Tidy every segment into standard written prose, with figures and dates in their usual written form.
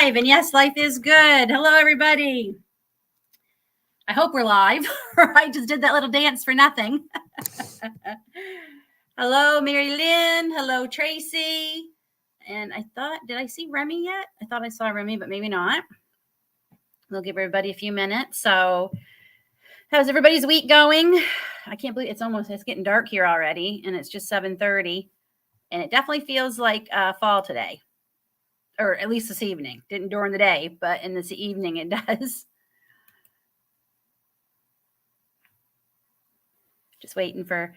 live, and yes, life is good. Hello, everybody. I hope we're live, or I just did that little dance for nothing. Hello, Mary Lynn. Hello, Tracy. And I thought, did I see Remy yet? I thought I saw Remy, but maybe not. We'll give everybody a few minutes. So, how's everybody's week going? I can't believe it's getting dark here already, and it's just 7:30, and it definitely feels like fall today. Or at least this evening. Didn't during the day, but in this evening it does. Just waiting for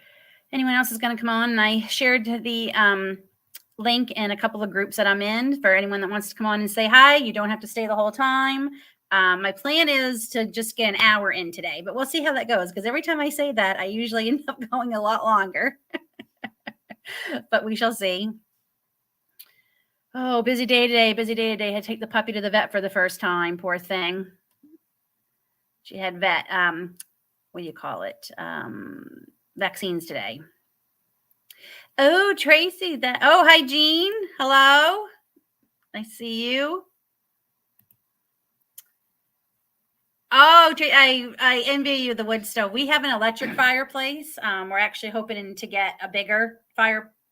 anyone else is going to come on. And I shared the link in a couple of groups that I'm in for anyone that wants to come on and say hi. You don't have to stay the whole time. My plan is to just get an hour in today, but we'll see how that goes, because every time I say that, I usually end up going a lot longer. But we shall see. Oh, busy day today. Busy day today. I had to take the puppy to the vet for the first time. Poor thing. She had what do you call it? Vaccines today. Oh, Tracy. Hi, Jean. Hello. I see you. Oh, I envy you, the wood stove. We have an electric fireplace. We're actually hoping to get a bigger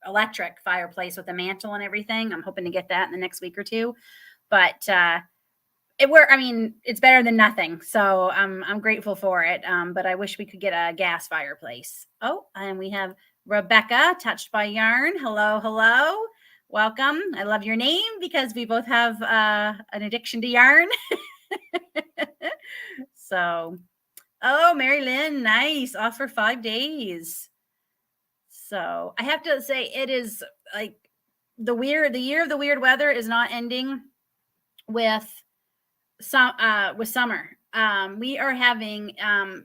electric fireplace with a mantle and everything. I'm hoping to get that in the next week or two, but it's better than nothing. So I'm grateful for it. But I wish we could get a gas fireplace. Oh, and we have Rebecca, Touched by Yarn. Hello, hello. Welcome. I love your name because we both have an addiction to yarn. So, oh, Mary Lynn, nice. Off for 5 days. So I have to say, it is like the year of the weird weather is not ending with summer. We are having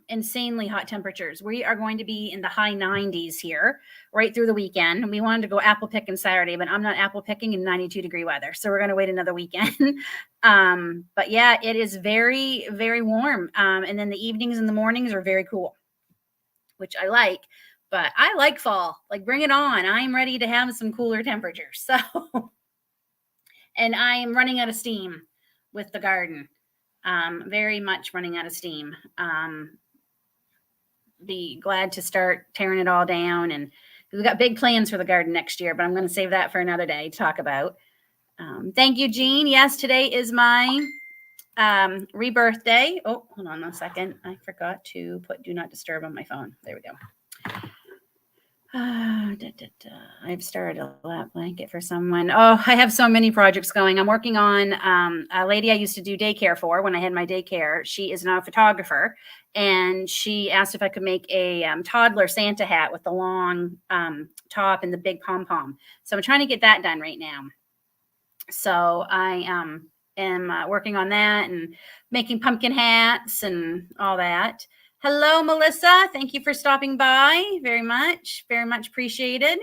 insanely hot temperatures. We are going to be in the high 90s here right through the weekend. We wanted to go apple picking Saturday, but I'm not apple picking in 92-degree weather. So we're going to wait another weekend. But yeah, it is very, very warm. And then the evenings and the mornings are very cool, which I like. But I like fall. Like, bring it on. I'm ready to have some cooler temperatures. So, and I am running out of steam with the garden. Very much running out of steam. Be glad to start tearing it all down. And we've got big plans for the garden next year, but I'm going to save that for another day to talk about. Thank you, Jean. Yes, today is my rebirth day. Oh, hold on a second. I forgot to put do not disturb on my phone. There we go. I've started a lap blanket for someone. Oh, I have so many projects going. I'm working on a lady I used to do daycare for when I had my daycare. She is now a photographer, and she asked if I could make a toddler Santa hat with the long top and the big pom-pom. So I'm trying to get that done right now. So I am working on that and making pumpkin hats and all that. Hello, Melissa. Thank you for stopping by. Very much appreciated.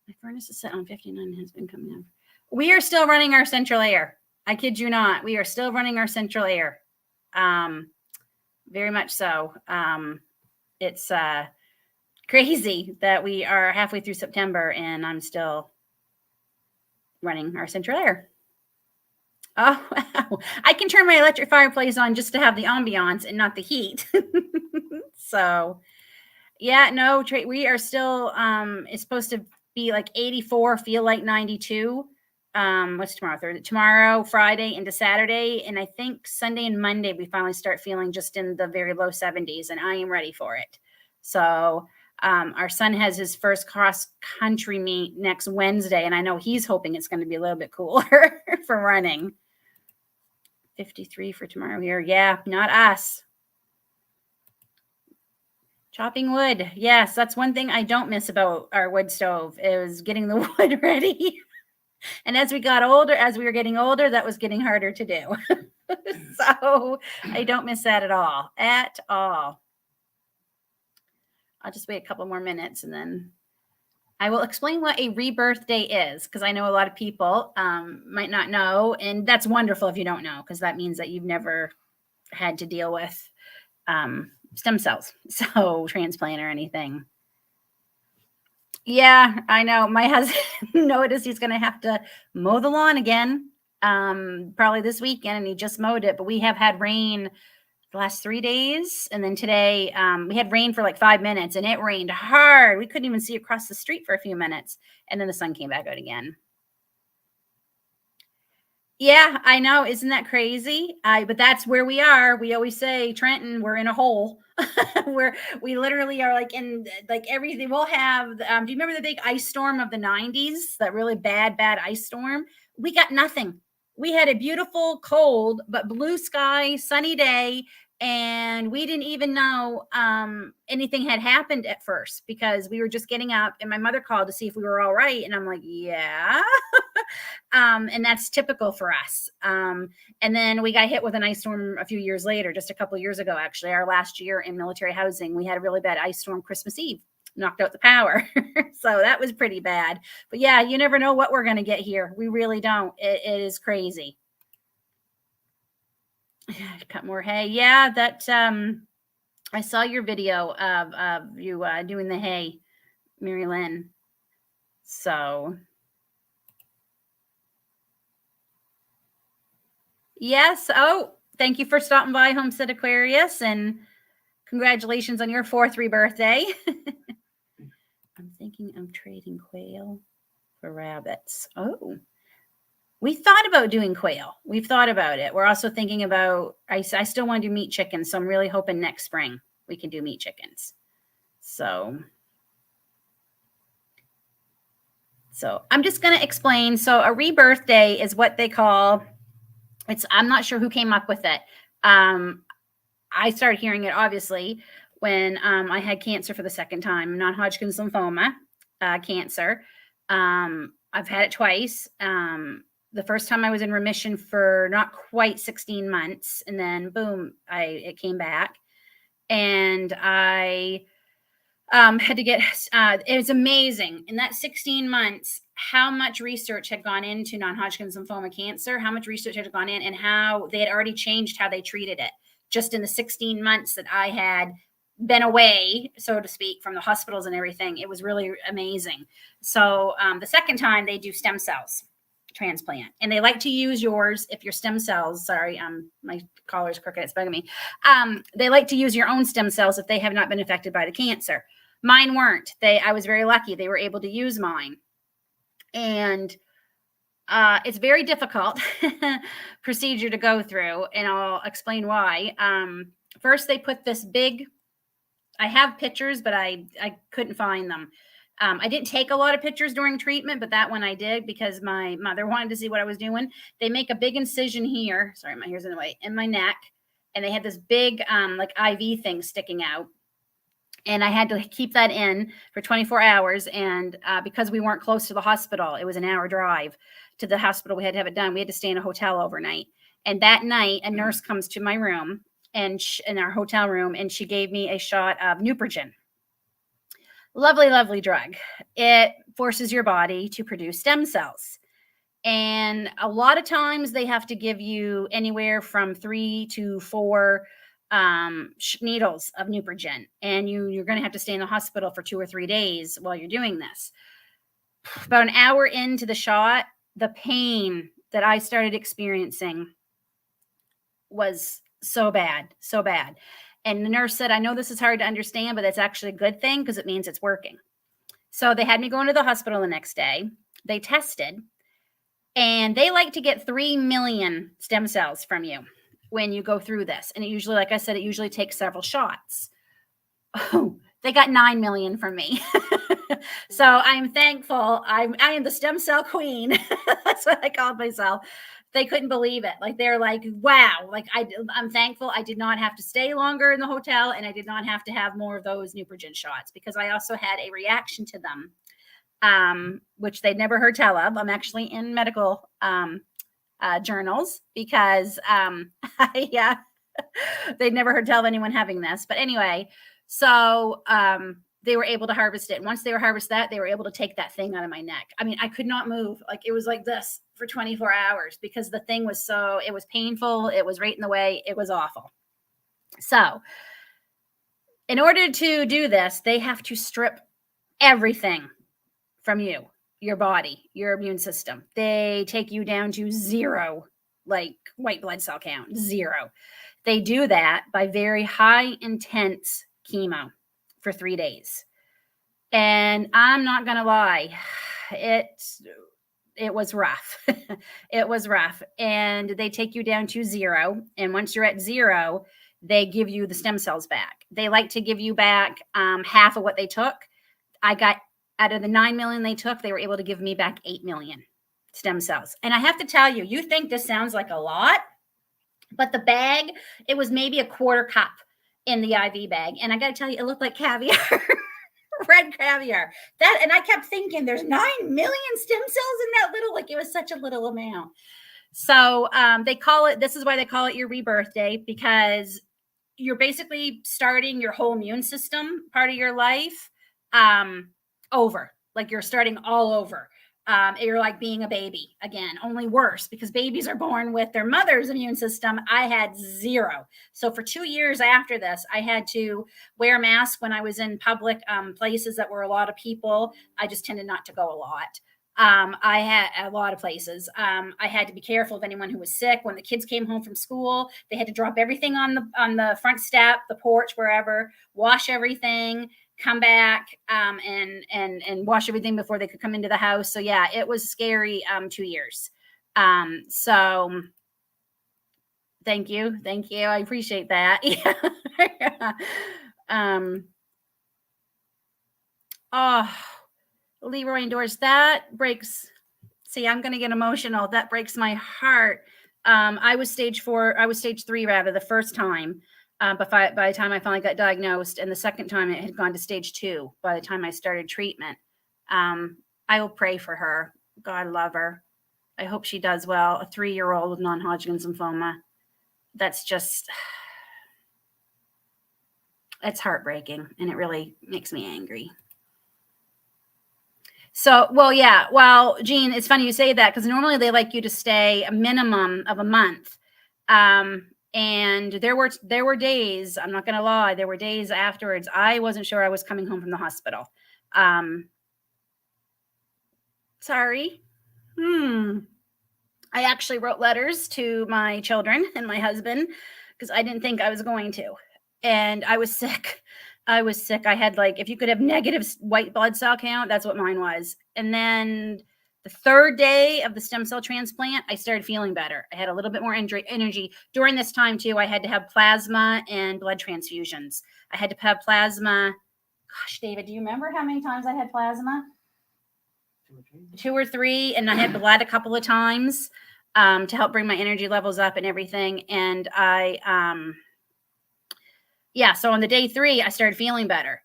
My furnace is set on 59 and has been coming up. We are still running our central air. I kid you not. We are still running our central air. Very much so. It's crazy that we are halfway through September and I'm still running our central air. Oh, wow. I can turn my electric fireplace on just to have the ambiance and not the heat. So, yeah, no, we are still, it's supposed to be like 84, feel like 92. What's tomorrow? Tomorrow, Friday into Saturday. And I think Sunday and Monday, we finally start feeling just in the very low 70s, and I am ready for it. So, our son has his first cross country meet next Wednesday, and I know he's hoping it's going to be a little bit cooler for running. 53 for tomorrow here. Yeah, not us. Chopping wood. Yes, that's one thing I don't miss about our wood stove is getting the wood ready. And as we were getting older, that was getting harder to do. So I don't miss that at all. At all. I'll just wait a couple more minutes and then I will explain what a rebirth day is, because I know a lot of people might not know. And that's wonderful if you don't know, because that means that you've never had to deal with stem cells, so transplant or anything. Yeah, I know. My husband noticed he's going to have to mow the lawn again. probably this weekend, and he just mowed it. But we have had rain the last 3 days, and then today we had rain for like 5 minutes, and it rained hard. We couldn't even see across the street for a few minutes, and then the sun came back out again. Yeah, I know. Isn't that crazy? But that's where we are. We always say, Trenton, we're in a hole. Where we literally are like in like everything. We'll have. Do you remember the big ice storm of the '90s? That really bad ice storm. We got nothing. We had a beautiful, cold but blue sky, sunny day, and we didn't even know anything had happened at first because we were just getting up. And my mother called to see if we were all right, and I'm like, yeah. And that's typical for us. And then we got hit with an ice storm a few years later, just a couple of years ago, actually, our last year in military housing. We had a really bad ice storm Christmas Eve, knocked out the power. So that was pretty bad. But yeah, you never know what we're going to get here. We really don't. It is crazy. Cut more hay. Yeah, that I saw your video of you doing the hay, Mary Lynn. So yes. Oh, thank you for stopping by Homestead Aquarius, and congratulations on your 4th rebirthday. I'm thinking of trading quail for rabbits. Oh, we thought about doing quail. We've thought about it. We're also thinking about, I still want to do meat chickens. So I'm really hoping next spring we can do meat chickens. So I'm just going to explain. So a rebirth day is what they call, I'm not sure who came up with it. I started hearing it, obviously, when I had cancer for the 2nd time, non-hodgkins lymphoma cancer. I've had it twice. The first time I was in remission for not quite 16 months, and then boom, it came back, and I had to get. It was amazing in that 16 months how much research had gone into non-Hodgkin's lymphoma cancer, how much research had gone in, and how they had already changed how they treated it just in the 16 months that I had been away, so to speak, from the hospitals and everything. It was really amazing. So the 2nd time they do stem cells transplant, and they like to use yours if your stem cells, sorry, my collar's crooked, it's bugging me. They like to use your own stem cells if they have not been affected by the cancer. Mine weren't. I was very lucky. They were able to use mine. And it's very difficult procedure to go through, and I'll explain why. First, they put this big, I have pictures, but I couldn't find them. I didn't take a lot of pictures during treatment, but that one I did because my mother wanted to see what I was doing. They make a big incision here. Sorry, my hair's in the way, in my neck. And they had this big like IV thing sticking out. And I had to keep that in for 24 hours. And because we weren't close to the hospital, it was an hour drive to the hospital. We had to have it done. We had to stay in a hotel overnight. And that night, a nurse comes to my room and in our hotel room, and she gave me a shot of Neupogen. Lovely, lovely drug. It forces your body to produce stem cells. And a lot of times they have to give you anywhere from 3 to 4 needles of Neupogen. And you're going to have to stay in the hospital for 2 or 3 days while you're doing this. About an hour into the shot, the pain that I started experiencing was so bad, so bad. And the nurse said, I know this is hard to understand, but that's actually a good thing because it means it's working. So they had me go into the hospital the next day. They tested, and they like to get 3 million stem cells from you when you go through this. And it usually, like I said, it usually takes several shots. Oh, they got 9 million from me. So I'm thankful. I am the stem cell queen. That's what I called myself. They couldn't believe it. Like, they're like, wow, like I'm thankful I did not have to stay longer in the hotel, and I did not have to have more of those Neupogen shots, because I also had a reaction to them, which they'd never heard tell of. I'm actually in medical journals because yeah, they'd never heard tell of anyone having this. But anyway, so they were able to harvest it. And once they were harvested that, they were able to take that thing out of my neck. I mean, I could not move. Like, it was like this for 24 hours because the thing was it was painful. It was right in the way. It was awful. So in order to do this, they have to strip everything from you. your body, your immune system. They take you down to zero, like white blood cell count, zero. They do that by very high intense chemo for 3 days. And I'm not going to lie, it was rough. It was rough. And they take you down to zero. And once you're at zero, they give you the stem cells back. They like to give you back half of what they took. I got, out of the 9 million they took, they were able to give me back 8 million stem cells. And I have to tell you, you think this sounds like a lot, but the bag, it was maybe a quarter cup in the IV bag. And I got to tell you, it looked like caviar. Red caviar. That, and I kept thinking there's 9 million stem cells in that little, like it was such a little amount. So they call it, this is why they call it your rebirth day, because you're basically starting your whole immune system part of your life over. Like you're starting all over. You're like being a baby again, only worse, because babies are born with their mother's immune system. I had zero. So for 2 years after this, I had to wear a mask when I was in public places that were a lot of people. I just tended not to go a lot. I had a lot of places. I had to be careful of anyone who was sick. When the kids came home from school, they had to drop everything on the front step, the porch, wherever, wash everything, come back and wash everything before they could come into the house. So yeah, it was scary 2 years. So thank you. I appreciate that. Yeah. Oh, Leroy endorsed that. Breaks. See, I'm going to get emotional. That breaks my heart. I was stage 3 rather, the first time. But by the time I finally got diagnosed, and the second time it had gone to stage 2 by the time I started treatment. I will pray for her. God love her. I hope she does well. A 3-year-old with non-Hodgkin's lymphoma. That's just, it's heartbreaking, and it really makes me angry. So, well, yeah. Well, Jean, it's funny you say that, because normally they like you to stay a minimum of a month. And there were days, I'm not going to lie, there were days afterwards, I wasn't sure I was coming home from the hospital. Sorry. I actually wrote letters to my children and my husband because I didn't think I was going to. And I was sick. I had, like, if you could have negative white blood cell count, that's what mine was. And then the third day of the stem cell transplant, I started feeling better. I had a little bit more energy. During this time, too, I had to have plasma and blood transfusions. I had to have plasma. Gosh, David, do you remember how many times I had plasma? 2 or 3. And I had blood a couple of times to help bring my energy levels up and everything. And so on the day 3, I started feeling better.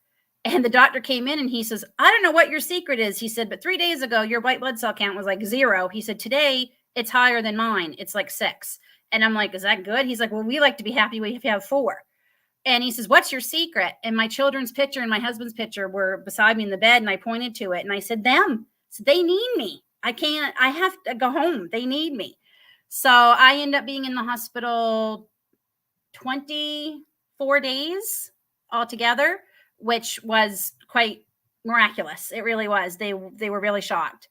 And the doctor came in and he says, I don't know what your secret is. He said, but 3 days ago, your white blood cell count was like 0. He said, today it's higher than mine. It's like 6. And I'm like, is that good? He's like, well, we like to be happy if you have 4. And he says, what's your secret? And my children's picture and my husband's picture were beside me in the bed. And I pointed to it and I said, them. So they need me. I have to go home. They need me. So I end up being in the hospital 24 days altogether, which was quite miraculous. It really was. They were really shocked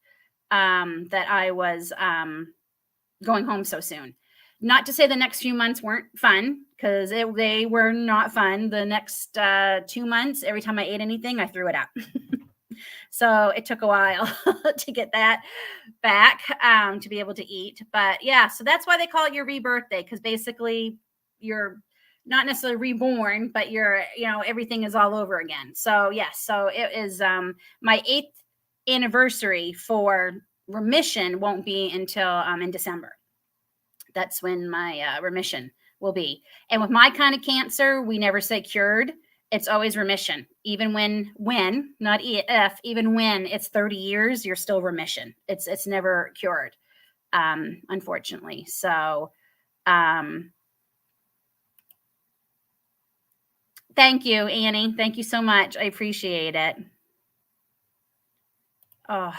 that I was going home so soon. Not to say the next few months weren't fun, because they were not fun. The next 2 months, every time I ate anything, I threw it up. So it took a while to get that back to be able to eat. But yeah, so that's why they call it your rebirth day, because basically you're not necessarily reborn, but everything is all over again. So yes, so it is my 8th anniversary for remission won't be until in December. That's when my remission will be. And with my kind of cancer, we never say cured. It's always remission. Even when, not if, even when it's 30 years, you're still remission. It's never cured, unfortunately. So, thank you, Annie. Thank you so much. I appreciate it. Oh,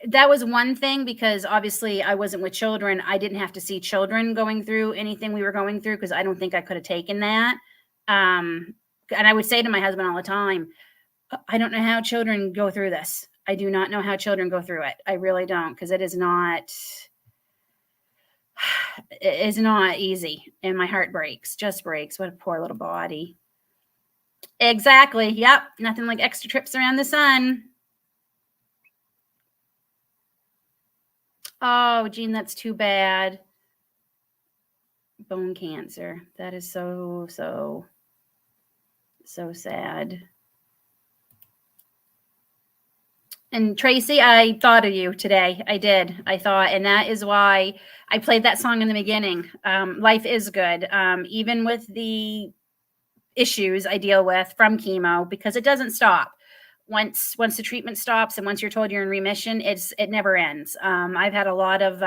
that was one thing, because obviously I wasn't with children. I didn't have to see children going through anything we were going through, because I don't think I could have taken that. And I would say to my husband all the time, I don't know how children go through this. I do not know how children go through it. I really don't, because it is not easy, and my heart breaks, just breaks. What a poor little body. Exactly. Yep. Nothing like extra trips around the sun. Oh, Jean, that's too bad. Bone cancer. That is so sad. And Tracy, I thought of you today. I did. I thought, and that is why I played that song in the beginning. Life is good. Even with the issues I deal with from chemo, because it doesn't stop. Once the treatment stops and once you're told you're in remission, it never ends. I've had a lot of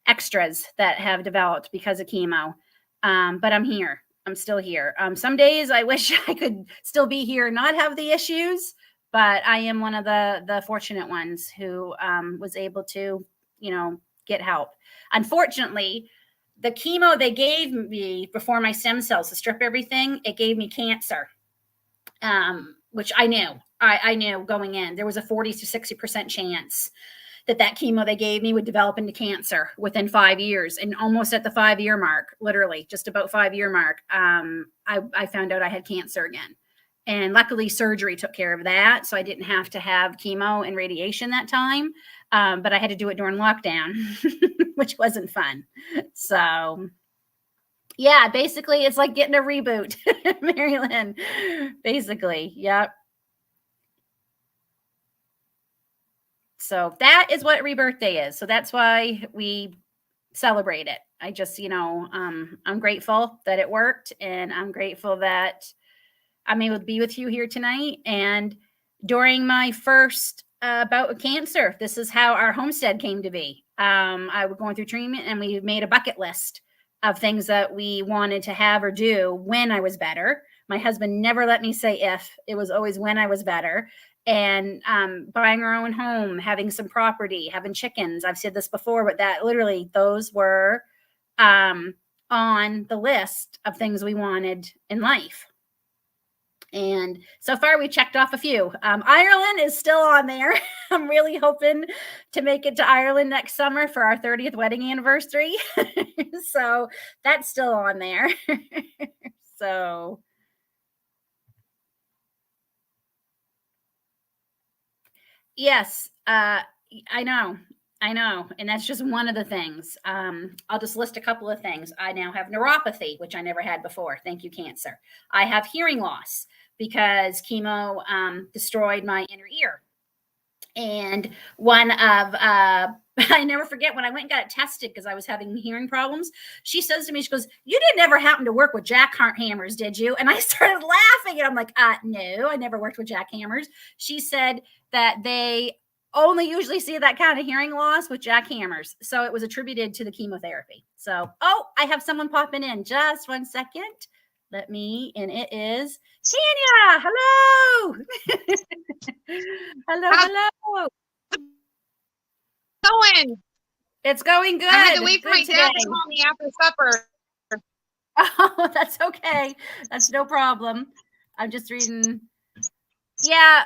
extras that have developed because of chemo. But I'm here. I'm still here. Some days I wish I could still be here and not have the issues, but I am one of the fortunate ones who was able to, get help. Unfortunately, the chemo they gave me before my stem cells to strip everything, it gave me cancer, which I knew. I knew going in. There was a 40 to 60% chance that chemo they gave me would develop into cancer within 5 years. And almost at the 5-year mark, literally just about 5-year mark, I found out I had cancer again. And luckily surgery took care of that. So I didn't have to have chemo and radiation that time. But I had to do it during lockdown, which wasn't fun. So yeah, basically it's like getting a reboot, Mary Lynn, basically. Yep. So that is what Rebirth Day is. So that's why we celebrate it. I just, I'm grateful that it worked, and I'm grateful that I'm able to be with you here tonight. And during my first bout with cancer, this is how our homestead came to be. I was going through treatment, and we made a bucket list of things that we wanted to have or do when I was better. My husband never let me say if. It was always when I was better. And buying our own home, having some property, having chickens. I've said this before, but that literally, those were on the list of things we wanted in life. And so far we checked off a few. Ireland is still on there. I'm really hoping to make it to Ireland next summer for our 30th wedding anniversary. So that's still on there. So yes, I know. And that's just one of the things. I'll just list a couple of things. I now have neuropathy, which I never had before. Thank you, cancer. I have hearing loss because chemo destroyed my inner ear. And one of, I never forget when I went and got it tested because I was having hearing problems. She says to me, she goes, "You didn't ever happen to work with jackhammers, did you?" And I started laughing, and I'm like, no, I never worked with jackhammers. She said that they only usually see that kind of hearing loss with jackhammers. So it was attributed to the chemotherapy. So, I have someone popping in. Just 1 second. And it is Tanya. Hello. hello. Going. It's going good. I had to wait for my dad to call me after supper. Oh, that's okay. That's no problem. I'm just reading. Yeah,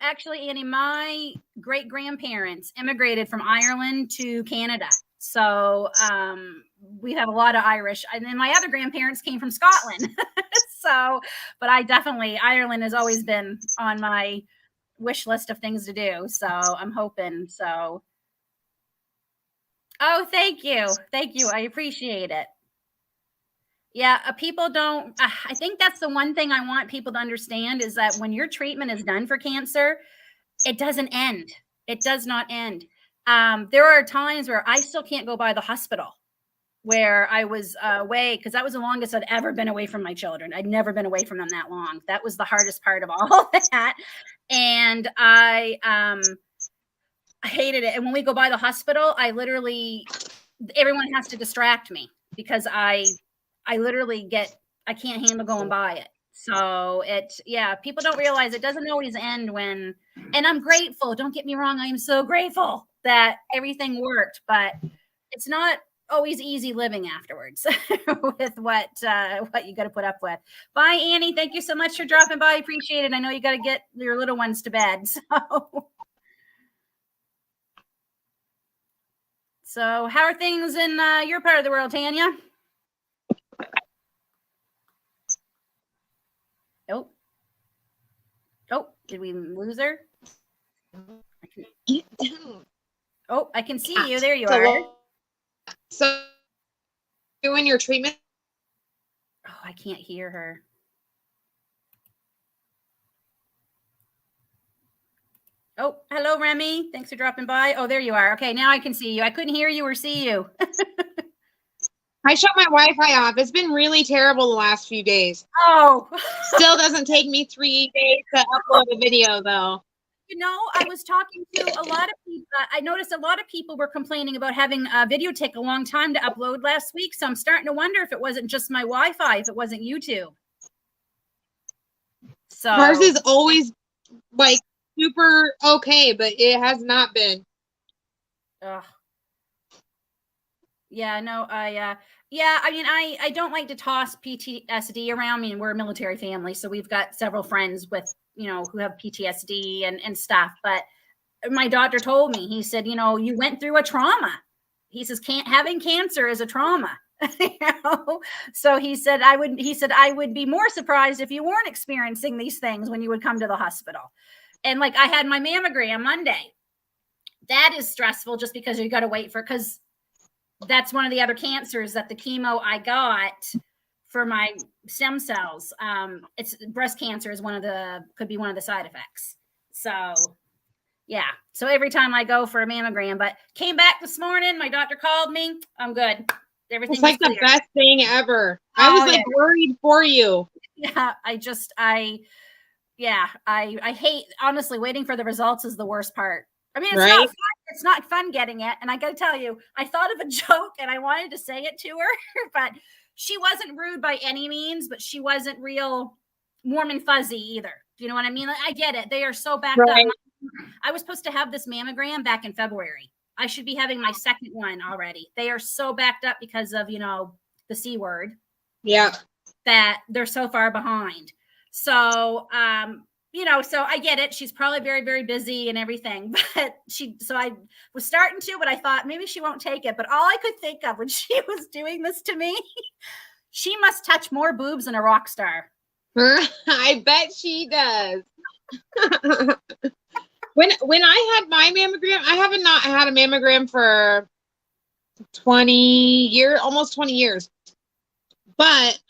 actually, Annie, my great-grandparents immigrated from Ireland to Canada. So we have a lot of Irish. And then my other grandparents came from Scotland. So, but Ireland has always been on my wish list of things to do. So I'm hoping so. Oh, thank you. Thank you. I appreciate it. Yeah, people don't, I think that's the one thing I want people to understand is that when your treatment is done for cancer, it doesn't end. It does not end. There are times where I still can't go by the hospital where I was away, because that was the longest I'd ever been away from my children. I'd never been away from them that long. That was the hardest part of all that. And I hated it. And when we go by the hospital, everyone has to distract me because I literally I can't handle going by it. So people don't realize it doesn't always end and I'm grateful. Don't get me wrong. I am so grateful that everything worked, but it's not always easy living afterwards with what you got to put up with. Bye, Annie. Thank you so much for dropping by. Appreciate it. I know you got to get your little ones to bed. So how are things in your part of the world, Tanya? Oh, did we lose her? Oh, I can see you. There you are. So doing your treatment? Oh, I can't hear her. Oh, hello, Remy. Thanks for dropping by. Oh, there you are. Okay, now I can see you. I couldn't hear you or see you. I shut my Wi-Fi off. It's been really terrible the last few days. Oh. Still doesn't take me 3 days to upload a video, though. You know, I was talking to a lot of people. I noticed a lot of people were complaining about having a video take a long time to upload last week. So I'm starting to wonder if it wasn't just my Wi-Fi, if it wasn't YouTube. So ours is always like super okay, but it has not been. Yeah, no, yeah, I mean, I don't like to toss PTSD around. I mean, we're a military family, so we've got several friends with, you know, who have PTSD and stuff. But my doctor told me, he said, you know, you went through a trauma. He says, having cancer is a trauma. You know? So he said, I would be more surprised if you weren't experiencing these things when you would come to the hospital. And like, I had my mammogram Monday. That is stressful just because you got to wait for, because that's one of the other cancers that the chemo I got for my stem cells. It's breast cancer is could be one of the side effects. So yeah. So every time I go for a mammogram, but came back this morning, my doctor called me. I'm good. Everything's like clear. The best thing ever. I was like worried for you. Yeah. I hate, honestly, waiting for the results is the worst part. I mean, it's not fun getting it. And I got to tell you, I thought of a joke and I wanted to say it to her, but she wasn't rude by any means, but she wasn't real warm and fuzzy either. Do you know what I mean? I get it. They are so backed up. I was supposed to have this mammogram back in February. I should be having my second one already. They are so backed up because of, you know, the C word. Yeah. That they're so far behind. So, you know, so I get it. She's probably very, very busy and everything, but so I was starting to, but I thought maybe she won't take it. But all I could think of when she was doing this to me, she must touch more boobs than a rock star. I bet she does. When I had my mammogram, I haven't not had a mammogram for 20 years, almost 20 years. But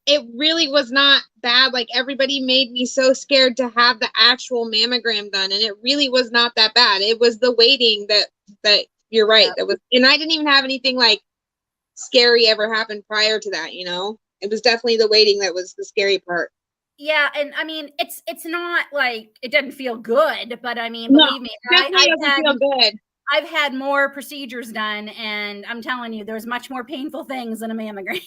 it really was not bad. Like, everybody made me so scared to have the actual mammogram done, and it really was not that bad. It was the waiting that you're right. That was, and I didn't even have anything like scary ever happen prior to that. You know, it was definitely the waiting that was the scary part. Yeah, and I mean, it's not like it doesn't feel good, but I mean, believe me, definitely doesn't feel good. I've had more procedures done, and I'm telling you, there's much more painful things than a mammogram.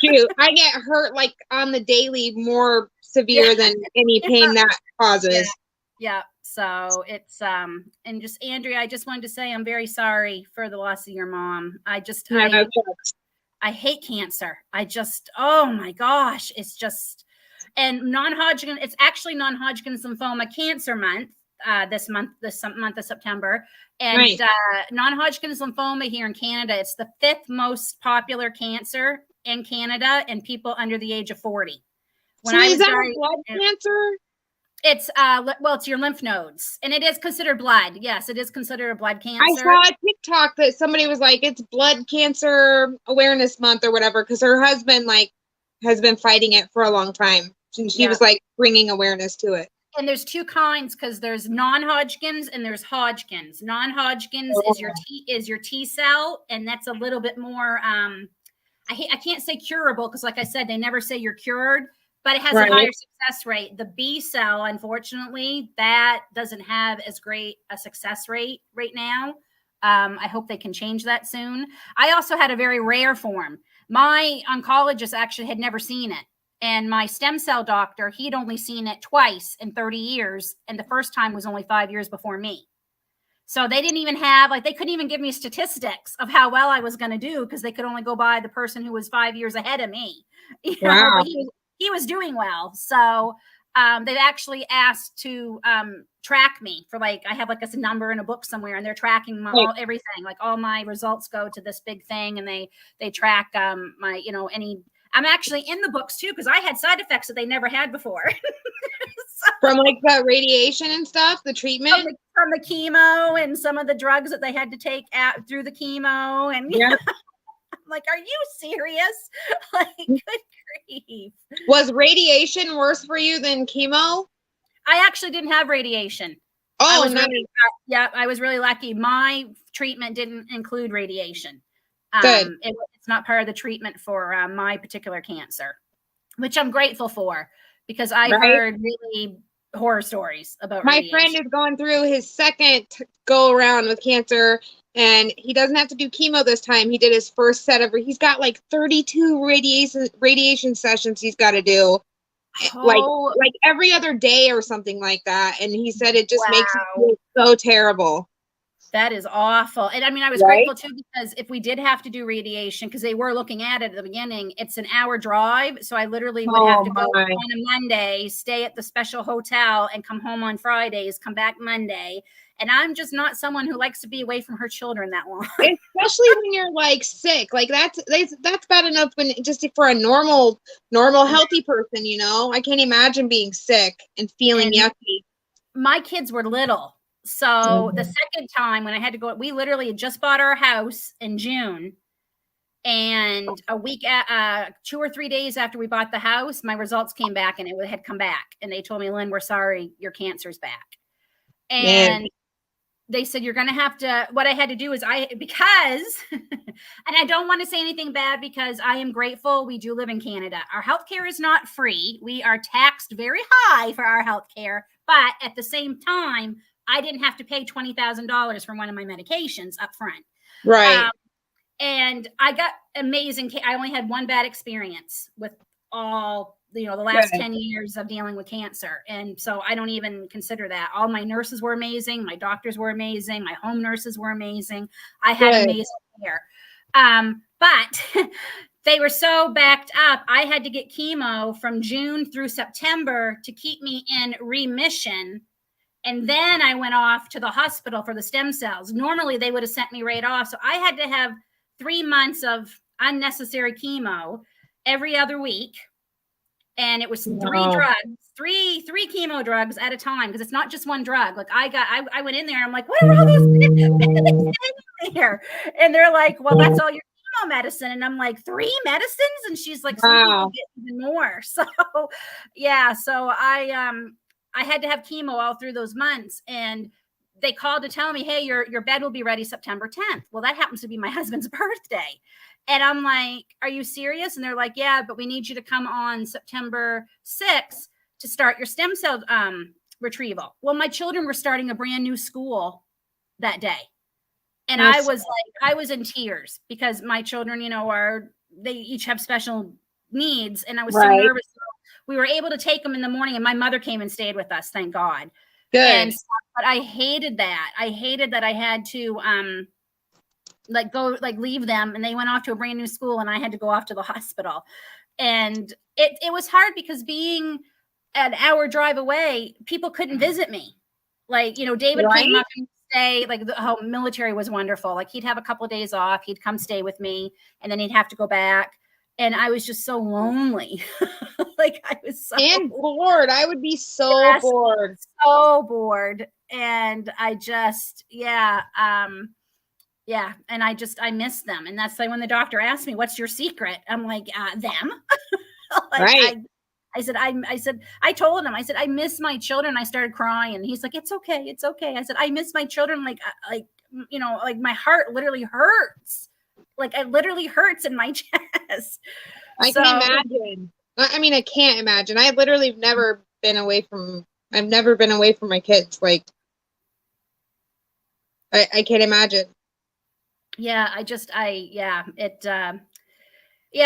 True. I get hurt like on the daily more severe than any pain that causes. Yeah. So it's and just Andrea, I just wanted to say I'm very sorry for the loss of your mom. I hate cancer. Oh my gosh, it's just, and non-Hodgkin, it's actually non-Hodgkin's lymphoma cancer month. This month of September, and non-Hodgkin's lymphoma here in Canada, it's the 5th most popular cancer in Canada in people under the age of 40. So is that blood cancer? It's it's your lymph nodes, and it is considered blood. Yes, it is considered a blood cancer. I saw a TikTok that somebody was like, it's Blood Cancer Awareness Month or whatever, because her husband has been fighting it for a long time, and she was like bringing awareness to it. And there's 2 kinds, because there's non-Hodgkin's and there's Hodgkin's. Non-Hodgkin's is your T cell, and that's a little bit more. I can't say curable, because like I said, they never say you're cured, but it has a higher success rate. The B cell, unfortunately, that doesn't have as great a success rate right now. I hope they can change that soon. I also had a very rare form. My oncologist actually had never seen it. And my stem cell doctor, he'd only seen it twice in 30 years. And the first time was only 5 years before me. So they didn't even have, like, they couldn't even give me statistics of how well I was going to do, because they could only go by the person who was 5 years ahead of me. Wow. But he was doing well. So they've actually asked to track me for, like, I have like a number in a book somewhere, and they're tracking my everything. Like, all my results go to this big thing, and they track my, any. I'm actually in the books too, because I had side effects that they never had before. From like the radiation and stuff, the treatment? From the chemo and some of the drugs that they had to take out through the chemo. And yeah. I'm like, are you serious? Like, good grief. Was radiation worse for you than chemo? I actually didn't have radiation. Oh, yeah, I was really lucky. My treatment didn't include radiation. Good. It's not part of the treatment for my particular cancer, which I'm grateful for, because I've heard really horror stories about my radiation. friend is going through his second go around with cancer, and he doesn't have to do chemo this time. He did his first set of, he's got like 32 radiation sessions he's got to do. Like every other day or something like that. And he said it just makes him feel so terrible. That is awful. And I mean, I was grateful too, because if we did have to do radiation, because they were looking at it at the beginning, it's an hour drive. So I literally would have to go on a Monday, stay at the special hotel, and come home on Fridays, come back Monday. And I'm just not someone who likes to be away from her children that long. Especially when you're like sick. Like that's bad enough when just for a normal healthy person, I can't imagine being sick and feeling yucky. My kids were little. So the second time when I had to go, we literally had just bought our house in June, and a week, 2 or 3 days after we bought the house, my results came back, and it had come back, and they told me, Lynn, we're sorry, your cancer's back. And they said, you're going to have to, what I had to do is because, and I don't want to say anything bad, because I am grateful we do live in Canada. Our healthcare is not free. We are taxed very high for our healthcare, but at the same time, I didn't have to pay $20,000 for one of my medications up front. Right. And I got amazing. I only had one bad experience with all, the last 10 years of dealing with cancer. And so I don't even consider that. All my nurses were amazing. My doctors were amazing. My home nurses were amazing. I had amazing care. But they were so backed up. I had to get chemo from June through September to keep me in remission. And then I went off to the hospital for the stem cells. Normally, they would have sent me right off. So I had to have 3 months of unnecessary chemo every other week. And it was 3 drugs, three chemo drugs at a time, because it's not just one drug. Like I went in there, and I'm like, what are all those in there? And they're like, well, that's all your chemo medicine. And I'm like, 3 medicines? And she's like, some people get even more. So yeah, so I had to have chemo all through those months, and they called to tell me, hey, your bed will be ready September 10th. Well, that happens to be my husband's birthday. And I'm like, are you serious? And they're like, yeah, but we need you to come on September 6th to start your stem cell retrieval. Well, my children were starting a brand new school that day. And I was in tears, because my children, they each have special needs. And I was so nervous. We were able to take them in the morning, and my mother came and stayed with us. Thank God. Good. But I hated that. I hated that I had to leave them, and they went off to a brand new school, and I had to go off to the hospital. And it was hard, because being an hour drive away, people couldn't visit me. Like, David came up and stay, like the military was wonderful. Like, he'd have a couple of days off, he'd come stay with me, and then he'd have to go back. And I was just so lonely. Like, I was so bored. I would be so bored. So bored. And I just, and I miss them. And that's like when the doctor asked me, what's your secret? I'm like, them. I said, I told him, I said, I miss my children. I started crying. He's like, it's okay. It's okay. I said, I miss my children. Like my heart literally hurts. Like, it literally hurts in my chest. I can imagine. I mean, I can't imagine. I literally have never been away from my kids. Like, I can't imagine. Yeah,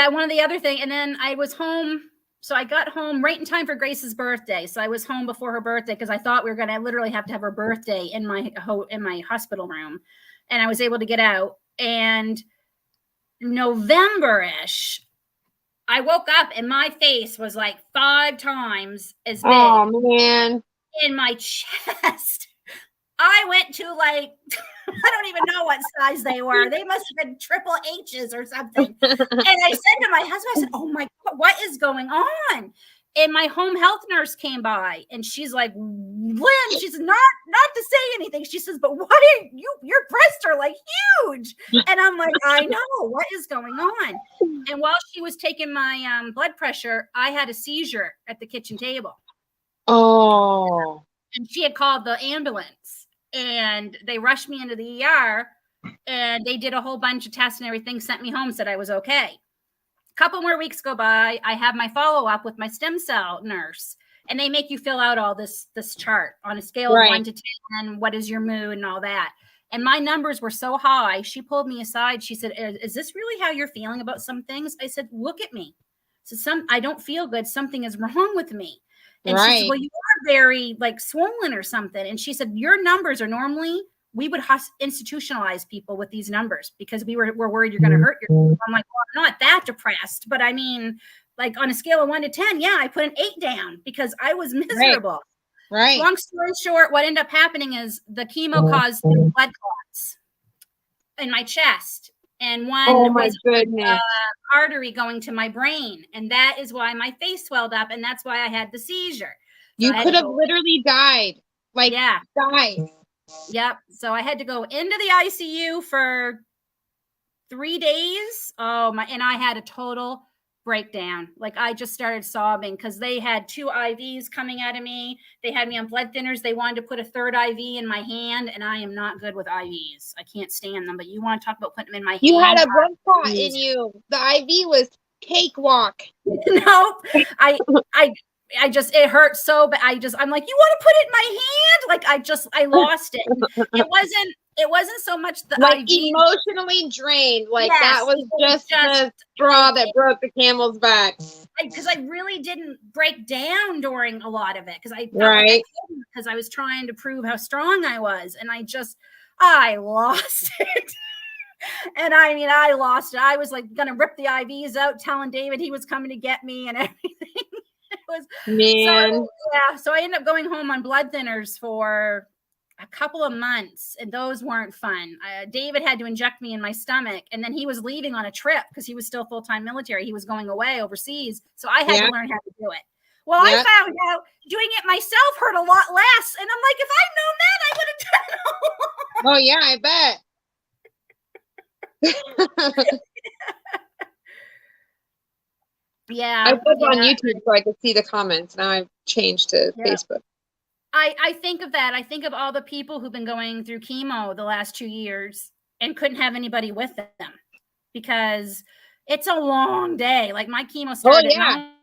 one of the other thing, and then I was home So I got home right in time for Grace's birthday. So I was home before her birthday because I thought we were going to literally have to have her birthday in my hospital room. And I was able to get out. And November-ish, I woke up and my face was like 5 times as big. Oh man. In my chest. I went to like, I don't even know what size they were. They must have been triple H's or something. And I said to my husband, I said, oh my God, what is going on? And my home health nurse came by and she's like, Lynn, she's not to say anything. She says, but what are your breasts are like huge. And I'm like, I know, what is going on? And while she was taking my blood pressure, I had a seizure at the kitchen table. Oh. And she had called the ambulance and they rushed me into the ER and they did a whole bunch of tests and everything, sent me home, said I was okay. A couple more weeks go by. I have my follow-up with my stem cell nurse and they make you fill out all this chart on a scale of 1 to 10. What is your mood and all that? And my numbers were so high. She pulled me aside. She said, is this really how you're feeling about some things? I said, look at me. So I don't feel good. Something is wrong with me. And she said, well, you are very like swollen or something. And she said, your numbers are normally, we would institutionalize people with these numbers because we're worried you're going to hurt yourself. I'm like, well, I'm not that depressed, but I mean, like on a scale of 1 to 10, yeah, I put an 8 down because I was miserable. Right. Long story short, what ended up happening is the chemo caused blood clots in my chest. And one was artery going to my brain. And that is why my face swelled up. And that's why I had the seizure. So you could have literally died. Like, died. Yep. So I had to go into the ICU for 3 days. And I had a total breakdown. Like I just started sobbing because they had 2 IVs coming out of me. They had me on blood thinners. They wanted to put a 3rd IV in my hand, and I am not good with IVs. I can't stand them. But you want to talk about putting them in my hand? You had a blood clot in you. The IV was cakewalk. Nope. I just, it hurt so bad. I'm like, you want to put it in my hand? Like I lost it. It wasn't so much the like IV. Emotionally drained. Like that was just the straw that broke the camel's back. Because I really didn't break down during a lot of it. Because I felt like because I was trying to prove how strong I was. And I lost it. And I mean, I lost it. I was like going to rip the IVs out, telling David he was coming to get me and everything. It was so I ended up going home on blood thinners for a couple of months, and those weren't fun. David had to inject me in my stomach, and then he was leaving on a trip because he was still full-time military. He was going away overseas, so I had to learn how to do it. Well, I found out doing it myself hurt a lot less, and I'm like, if I'd known that, I would have done it. Oh yeah, I bet. Yeah. I was on YouTube so I could see the comments. Now I've changed to Facebook. I think of that. I think of all the people who've been going through chemo the last 2 years and couldn't have anybody with them because it's a long day. Like my chemo started at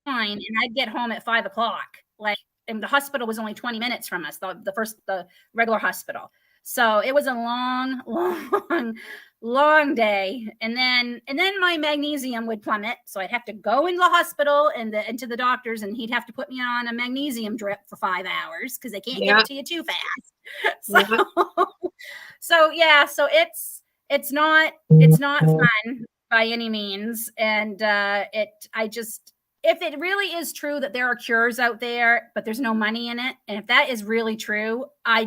9 and I'd get home at 5 o'clock. Like, and the hospital was only 20 minutes from us, the regular hospital. So it was a long day. And then my magnesium would plummet. So I'd have to go into the hospital and into the doctors, and he'd have to put me on a magnesium drip for 5 hours because they can't give it to you too fast. So it's not fun by any means. And if it really is true that there are cures out there, but there's no money in it, and if that is really true, I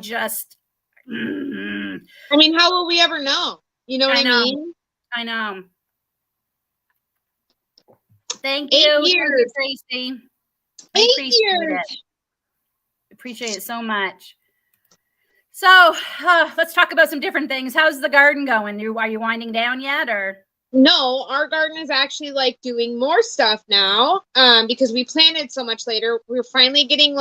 mean, how will we ever know? You know what I mean? I know. Thank you. 8 years. Tracy. 8 years. Appreciate it so much. So let's talk about some different things. How's the garden going? Are you winding down yet, or? No, our garden is actually like doing more stuff now because we planted so much later. We're finally getting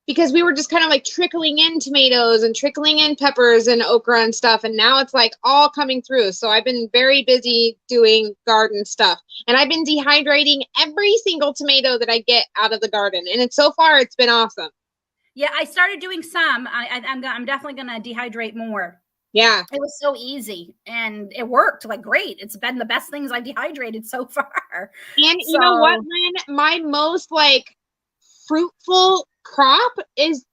because we were just kind of like trickling in tomatoes and trickling in peppers and okra and stuff. And now it's like all coming through. So I've been very busy doing garden stuff, and I've been dehydrating every single tomato that I get out of the garden. And so far it's been awesome. Yeah. I started doing some. I'm definitely going to dehydrate more. Yeah. It was so easy and it worked like great. It's been the best things I've dehydrated so far. And you know what, Lynn? My most like fruitful crop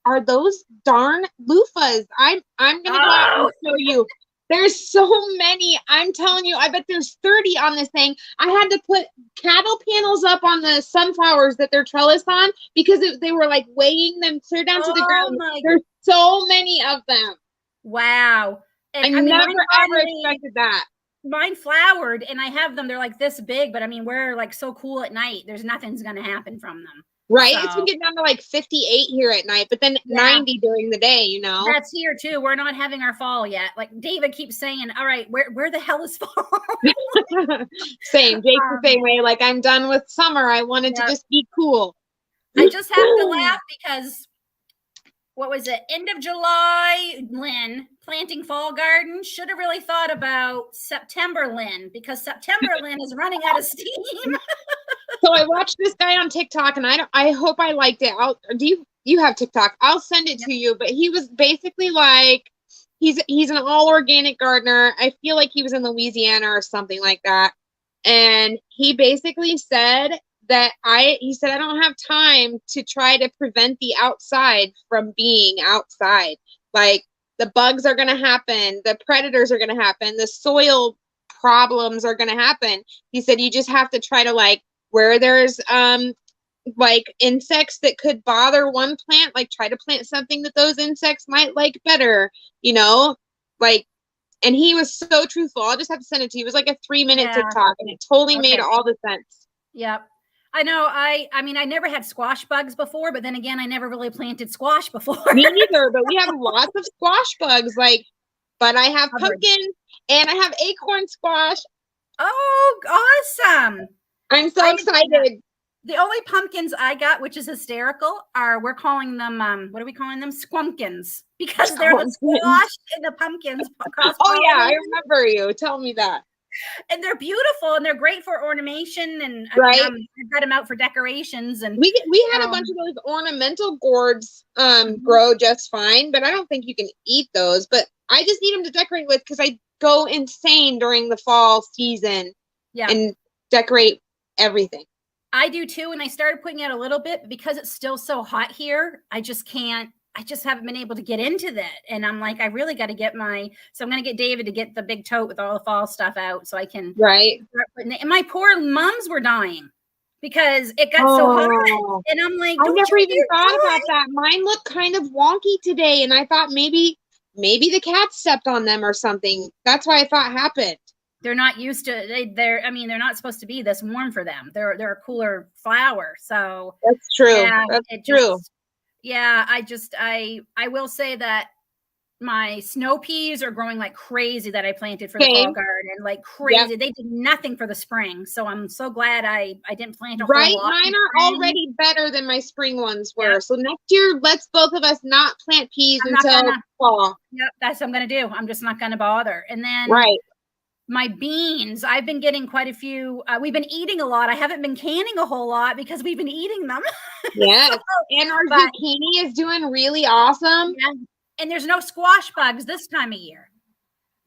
are those darn loofahs. I'm gonna go out and show you. There's so many. I'm telling you, I bet there's 30 on this thing. I had to put cattle panels up on the sunflowers that they're trellised on because they were like weighing them clear down to the ground. There's so many of them. Wow. And I never ever expected that. Mine flowered and I have them. They're like this big, but I mean, we're like so cool at night. There's nothing's going to happen from them. Right. So. It's been getting down to like 58 here at night, but then 90 during the day, you know. That's here too. We're not having our fall yet. Like David keeps saying, all right, where the hell is fall? Same. Jake's the same way. Like, I'm done with summer. I wanted to just be cool. I just have to laugh because what was it? End of July, Lynn, planting fall garden. Should have really thought about September, Lynn, because September, Lynn, is running out of steam. So I watched this guy on TikTok, and I hope I liked it. You have TikTok? I'll send it to you. But he was basically like, he's an all organic gardener. I feel like he was in Louisiana or something like that. And he basically said that he said, I don't have time to try to prevent the outside from being outside. Like, the bugs are going to happen. The predators are going to happen. The soil problems are going to happen. He said, you just have to try to, like, where there's, like, insects that could bother one plant, like, try to plant something that those insects might like better, you know? Like, and he was so truthful. I'll just have to send it to you. It was like a 3-minute TikTok, and it totally made all the sense. Yep. I know. I mean, I never had squash bugs before, but then again, I never really planted squash before. Me neither, but we have lots of squash bugs. Like, but I have pumpkin and I have acorn squash. Oh, awesome. I'm so excited. The only pumpkins I got, which is hysterical, we're calling them, what are we calling them? Squumpkins. Because they're the squash and the pumpkins. Oh, yeah. I remember you. Tell me that. And they're beautiful and they're great for ornamentation, and right. I've got them out for decorations. And we had a bunch of those ornamental gourds grow just fine, but I don't think you can eat those. But I just need them to decorate with because I go insane during the fall season and decorate everything. I do too, and I started putting out a little bit, but because it's still so hot here, I just haven't been able to get into that. And I'm like, I really got to get so I'm going to get David to get the big tote with all the fall stuff out so I can. Right. And my poor mums were dying because it got so hot. And I'm like, I never even thought about that. Mine looked kind of wonky today. And I thought maybe the cat stepped on them or something. That's why I thought happened. They're not used to they're not supposed to be this warm for them. They're a cooler flower. So that's true. Yeah, that's true. Yeah, I will say that my snow peas are growing like crazy that I planted for the fall garden, like crazy. Yep. They did nothing for the spring, so I'm so glad I didn't plant a whole lot. Mine are already better than my spring ones were. Yep. So next year, let's both of us not plant peas until fall. Yep, that's what I'm gonna do. I'm just not gonna bother. And then my beans, I've been getting quite a few. We've been eating a lot. I haven't been canning a whole lot because we've been eating them. Yeah. And our zucchini is doing really awesome. Yeah. And there's no squash bugs this time of year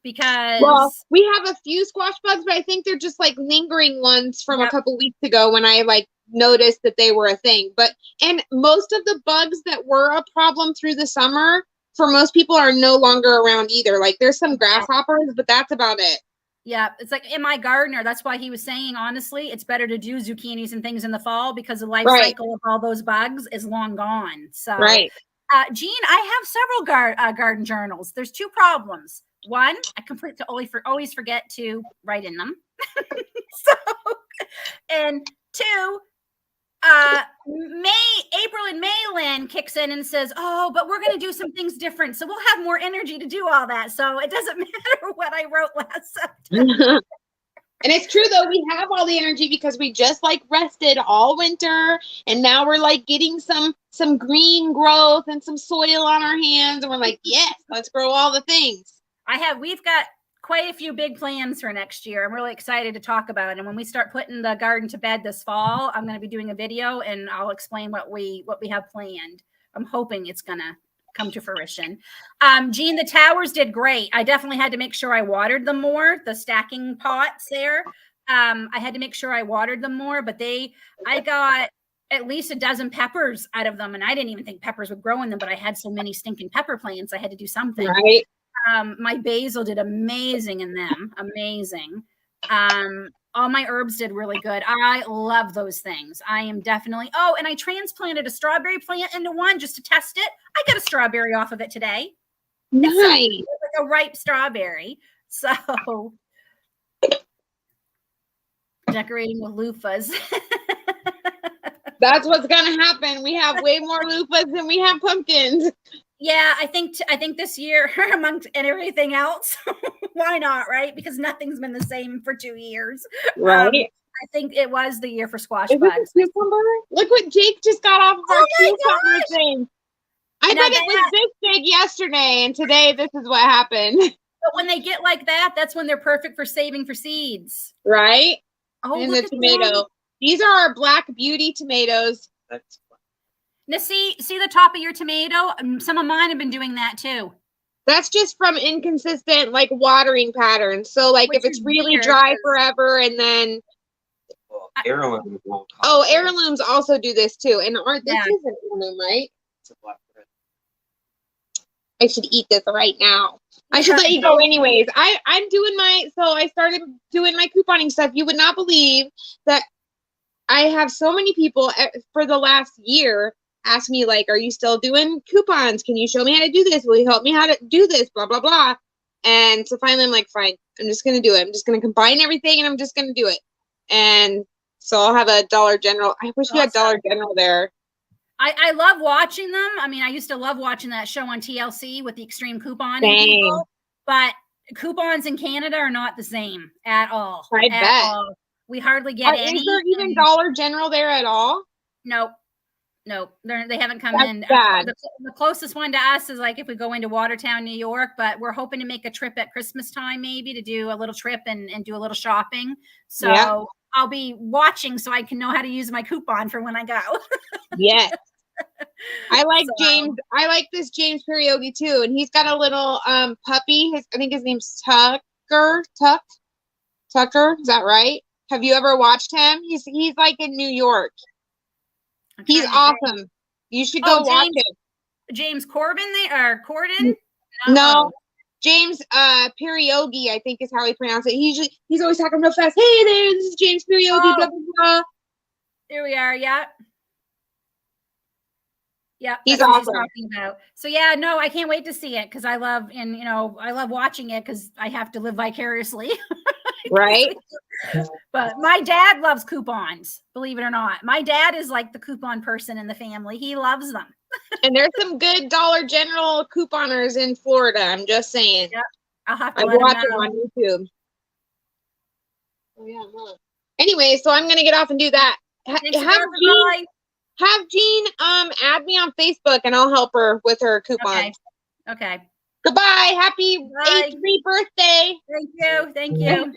because. Well, we have a few squash bugs, but I think they're just like lingering ones from a couple weeks ago when I like noticed that they were a thing. And most of the bugs that were a problem through the summer for most people are no longer around either. Like there's some grasshoppers, but that's about it. Yeah, it's like in my gardener. That's why he was saying, honestly, it's better to do zucchinis and things in the fall because the life cycle of all those bugs is long gone. So, Jean, I have several garden journals. There's two problems. One, I completely always forget to write in them. And two, April and May, Lynn kicks in and says, oh, but we're going to do some things different. So we'll have more energy to do all that. So it doesn't matter what I wrote last September. And it's true, though. We have all the energy because we just like rested all winter. And now we're like getting some green growth and some soil on our hands. And we're like, yes, let's grow all the things. We've got quite a few big plans for next year. I'm really excited to talk about it. And when we start putting the garden to bed this fall, I'm going to be doing a video and I'll explain what we have planned. I'm hoping it's going to come to fruition. Jean, the towers did great. I definitely had to make sure I watered them more, the stacking pots there. I had to make sure I watered them more, but I got at least a dozen peppers out of them. And I didn't even think peppers would grow in them, but I had so many stinking pepper plants. I had to do something. Right. My basil did amazing in them. Amazing. All my herbs did really good. I love those things. I am definitely, and I transplanted a strawberry plant into one just to test it. I got a strawberry off of it today. Nice. It's like a ripe strawberry. So decorating with loofahs. That's what's gonna happen. We have way more loofahs than we have pumpkins. Yeah, I think this year, amongst and everything else, why not, right? Because nothing's been the same for 2 years. Right. I think it was the year for squash Is bugs. it a cucumber? Look what Jake just got off of our cucumber thing. I bet it was this big yesterday, and today this is what happened. But when they get like that, that's when they're perfect for saving for seeds. Right? Oh, and the tomato. That. These are our Black Beauty tomatoes. That's now see the top of your tomato? Some of mine have been doing that too. That's just from inconsistent like watering patterns. So like if it's really dry forever and then heirlooms. Heirlooms also do this too. And this is an heirloom, right? It's a black bread. I should eat this right now. I should let you go anyways. I'm doing I started doing my couponing stuff. You would not believe that I have so many people for the last year ask me like, are you still doing coupons? Can you show me how to do this? Will you help me how to do this? Blah, blah, blah. And so finally I'm like, fine, I'm just going to do it. I'm just going to combine everything and I'm just going to do it. And so I'll have a Dollar General. I wish you had Dollar General there. I love watching them. I mean, I used to love watching that show on TLC with the extreme couponing people, but coupons in Canada are not the same at all. I bet. All. We hardly get any. Is there even Dollar General there at all? Nope. They haven't come That's in. Bad. The closest one to us is like if we go into Watertown, New York, but we're hoping to make a trip at Christmas time, maybe to do a little trip and do a little shopping. So I'll be watching so I can know how to use my coupon for when I go. Yes. I like James. I like this James Periogi too. And he's got a little puppy. I think his name's Tucker. Tucker. Is that right? Have you ever watched him? He's like in New York. He's awesome. You should go watch him. James Corbin or Corden? No. James Periogi, I think is how he pronounced it. He's always talking real fast. Hey there, this is James Periogi, blah blah blah. There we are, yeah. Yeah, he's awesome. Talking about. So yeah, no, I can't wait to see it because I love watching it because I have to live vicariously. Right. But my dad loves coupons, believe it or not. My dad is like the coupon person in the family. He loves them. And there's some good Dollar General couponers in Florida. I'm just saying. Yep. I'll have to watch them on YouTube. Oh yeah. Huh. Anyway, so I'm gonna get off and do that. Have Jean add me on Facebook and I'll help her with her coupons. Okay. Goodbye. Happy 8th birthday. Thank you.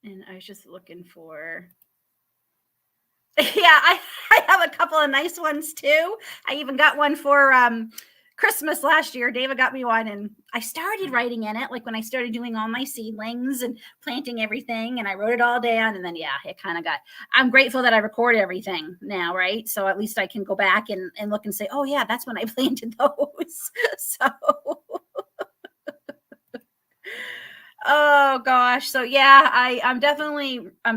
And I was just looking for I have a couple of nice ones too. I even got one for Christmas last year. David got me one and I started writing in it like when I started doing all my seedlings and planting everything, and I wrote it all down, and then it kind of I'm grateful that I record everything now, right? So at least I can go back and look and say, oh yeah, that's when I planted those. So oh gosh. So yeah, I'm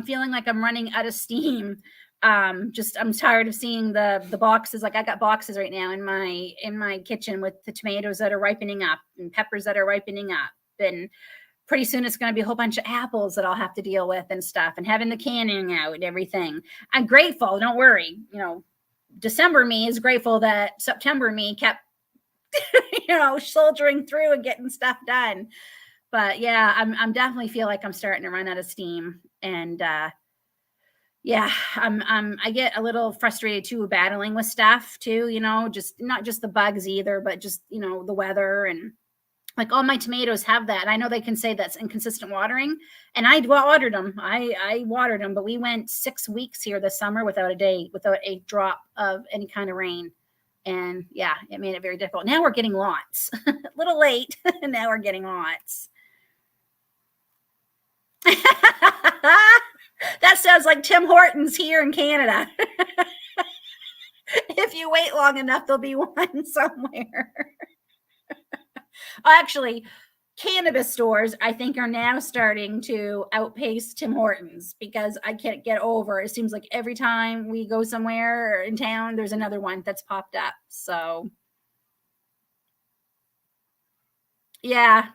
feeling like I'm running out of steam. I'm tired of seeing the boxes. Like I got boxes right now in my kitchen with the tomatoes that are ripening up and peppers that are ripening up. And pretty soon it's going to be a whole bunch of apples that I'll have to deal with and stuff, and having the canning out and everything. I'm grateful. Don't worry. December me is grateful that September me kept, soldiering through and getting stuff done. But yeah, I'm definitely feel like I'm starting to run out of steam, and I get a little frustrated too, battling with stuff too, just not just the bugs either, but just, the weather and Like all my tomatoes have that. And I know they can say that's inconsistent watering. And I watered them. I watered them, but we went 6 weeks here this summer without a drop of any kind of rain. And yeah, it made it very difficult. Now we're getting lots. A little late. Now we're getting lots. That sounds like Tim Hortons here in Canada. If you wait long enough, there'll be one somewhere. Actually, cannabis stores, I think, are now starting to outpace Tim Hortons because I can't get over. It seems like every time we go somewhere in town, there's another one that's popped up. So, yeah,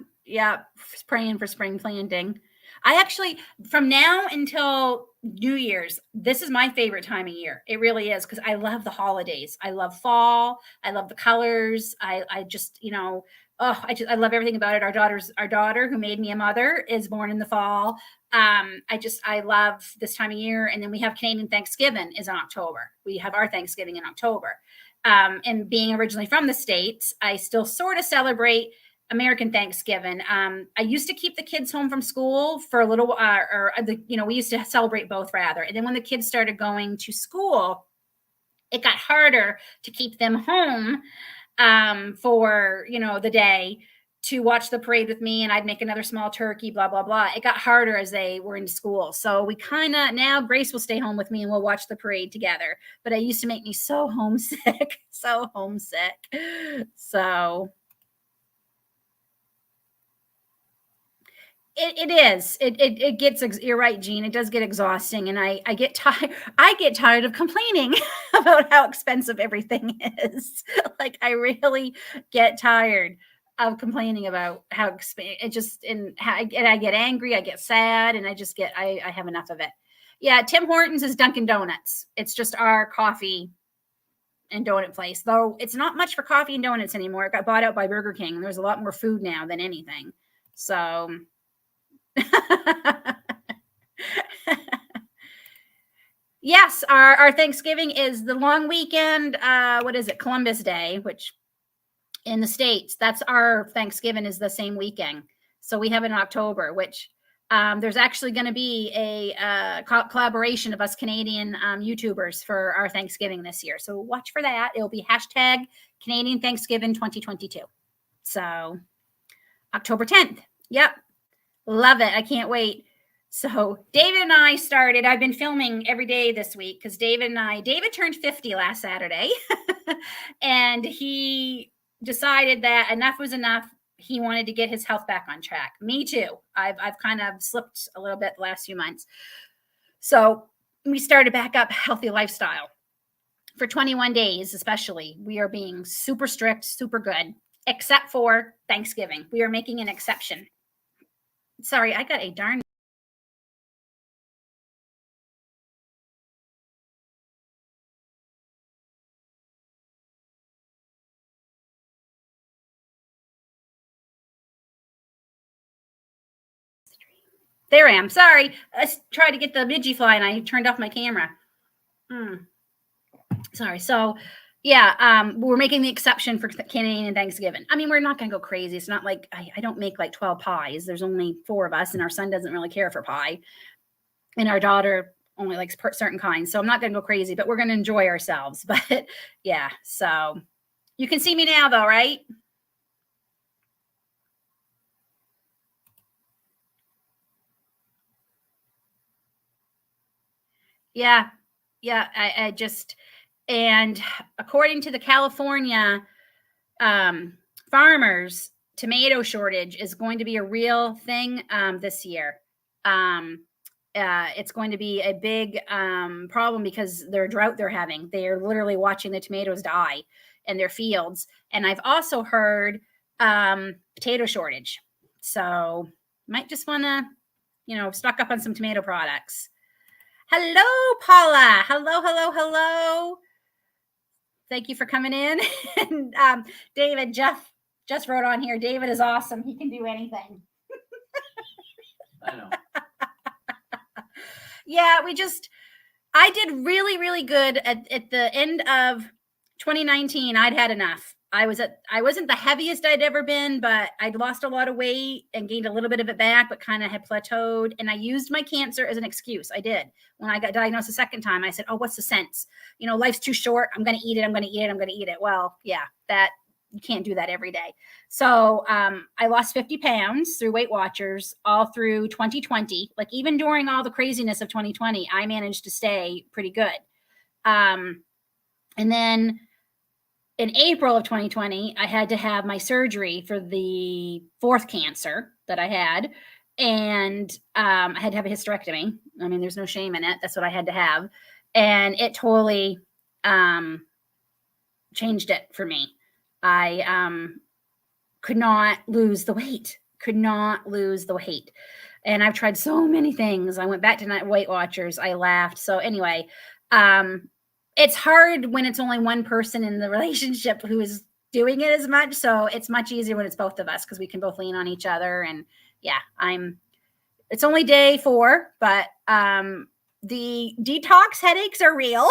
praying for spring planting. I actually, from now until New Year's, this is my favorite time of year. It really is because I love the holidays. I love fall. I love the colors. I just, I love everything about it. Our daughter who made me a mother is born in the fall. I love this time of year. And then we have Canadian Thanksgiving is in October. We have our Thanksgiving in October. And being originally from the States, I still sort of celebrate American Thanksgiving. I used to keep the kids home from school for a little, we used to celebrate both rather. And then when the kids started going to school, it got harder to keep them home for, the day to watch the parade with me. And I'd make another small turkey, blah, blah, blah. It got harder as they were in school. So we now Grace will stay home with me and we'll watch the parade together. But it used to make me so homesick, so homesick. So It is. It gets. You're right, Jean. It does get exhausting, and I get tired. I get tired of complaining about how expensive everything is. Like I really get tired of complaining about how it just and I get angry. I get sad, and I have enough of it. Yeah, Tim Hortons is Dunkin' Donuts. It's just our coffee and donut place, though it's not much for coffee and donuts anymore. It got bought out by Burger King. There's a lot more food now than anything. So. Yes, our Thanksgiving is the long weekend. What is it? Columbus Day, which in the States, that's our Thanksgiving is the same weekend. So we have it in October, which there's actually going to be a collaboration of us Canadian YouTubers for our Thanksgiving this year. So watch for that. It'll be hashtag Canadian Thanksgiving 2022. So October 10th. Yep. Love it. I can't wait. So David and I started, I've been filming every day this week because David turned 50 last Saturday and he decided that enough was enough. He wanted to get his health back on track. Me too. I've kind of slipped a little bit the last few months. So we started back up healthy lifestyle for 21 days, especially. We are being super strict, super good, except for Thanksgiving. We are making an exception. Sorry, I got a darn. There I am. Sorry. I tried to get the Midgie fly and I turned off my camera. Sorry. So, yeah, we're making the exception for Canadian Thanksgiving. I mean, we're not going to go crazy. It's not like I don't make like 12 pies. There's only 4 of us and our son doesn't really care for pie. And our daughter only likes certain kinds. So I'm not going to go crazy, but we're going to enjoy ourselves. But yeah, so you can see me now though, right? Yeah. Yeah. I just, and according to the California farmers, tomato shortage is going to be a real thing this year. It's going to be a big problem because their drought they're having. They're literally watching the tomatoes die in their fields. And I've also heard potato shortage. So might just want to, stock up on some tomato products. Hello, Paula. Hello. Thank you for coming in. And David, Jeff just wrote on here, David is awesome. He can do anything. I know. Yeah, I did really, really good at the end of 2019. I'd had enough. I wasn't the heaviest I'd ever been, but I'd lost a lot of weight and gained a little bit of it back, but kind of had plateaued. And I used my cancer as an excuse. I did. When I got diagnosed the second time, I said, oh, what's the sense? You know, life's too short. I'm going to eat it. I'm going to eat it. I'm going to eat it. Well, yeah, that you can't do that every day. So I lost 50 pounds through Weight Watchers all through 2020. Like even during all the craziness of 2020, I managed to stay pretty good. And then in April of 2020, I had to have my surgery for the 4th cancer that I had. And I had to have a hysterectomy. I mean, there's no shame in it. That's what I had to have. And it totally changed it for me. I could not lose the weight, And I've tried so many things. I went back to Weight Watchers. I laughed. So anyway, it's hard when it's only one person in the relationship who is doing it as much. So it's much easier when it's both of us because we can both lean on each other. And yeah, it's only day 4, but the detox headaches are real.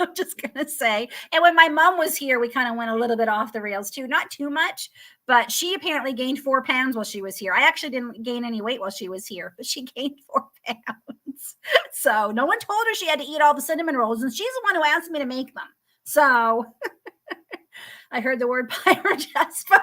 I'm just going to say. And when my mom was here, we kind of went a little bit off the rails too. Not too much, but she apparently gained 4 pounds while she was here. I actually didn't gain any weight while she was here, but she gained 4 pounds. So no one told her she had to eat all the cinnamon rolls, and she's the one who asked me to make them. So I heard the word pyrogesphone.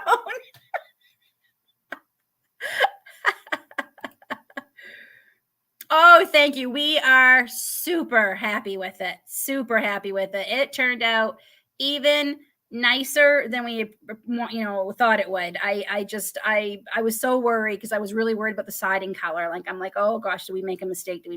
Oh, thank you. We are super happy with it. Super happy with it. It turned out even nicer than we, thought it would. I was so worried because I was really worried about the siding color. Like, I'm like, oh gosh, did we make a mistake? And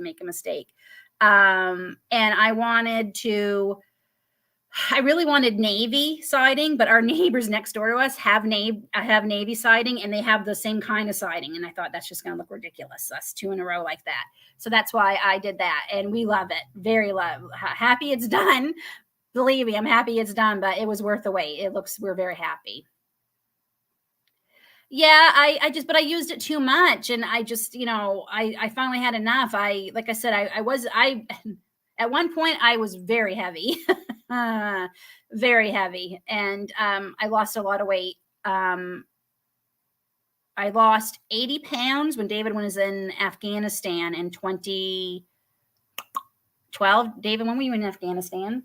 I really wanted navy siding, but our neighbors next door to us have navy siding, and they have the same kind of siding. And I thought that's just going to look ridiculous, us 2 in a row like that. So that's why I did that. And we love it. Very happy it's done. Believe me, I'm happy it's done, but it was worth the wait. We're very happy. Yeah, but I used it too much. And I just, I finally had enough. Like I said, at one point I was very heavy. Very heavy. And I lost a lot of weight. I lost 80 pounds when David was in Afghanistan in 2012. David, when were you in Afghanistan?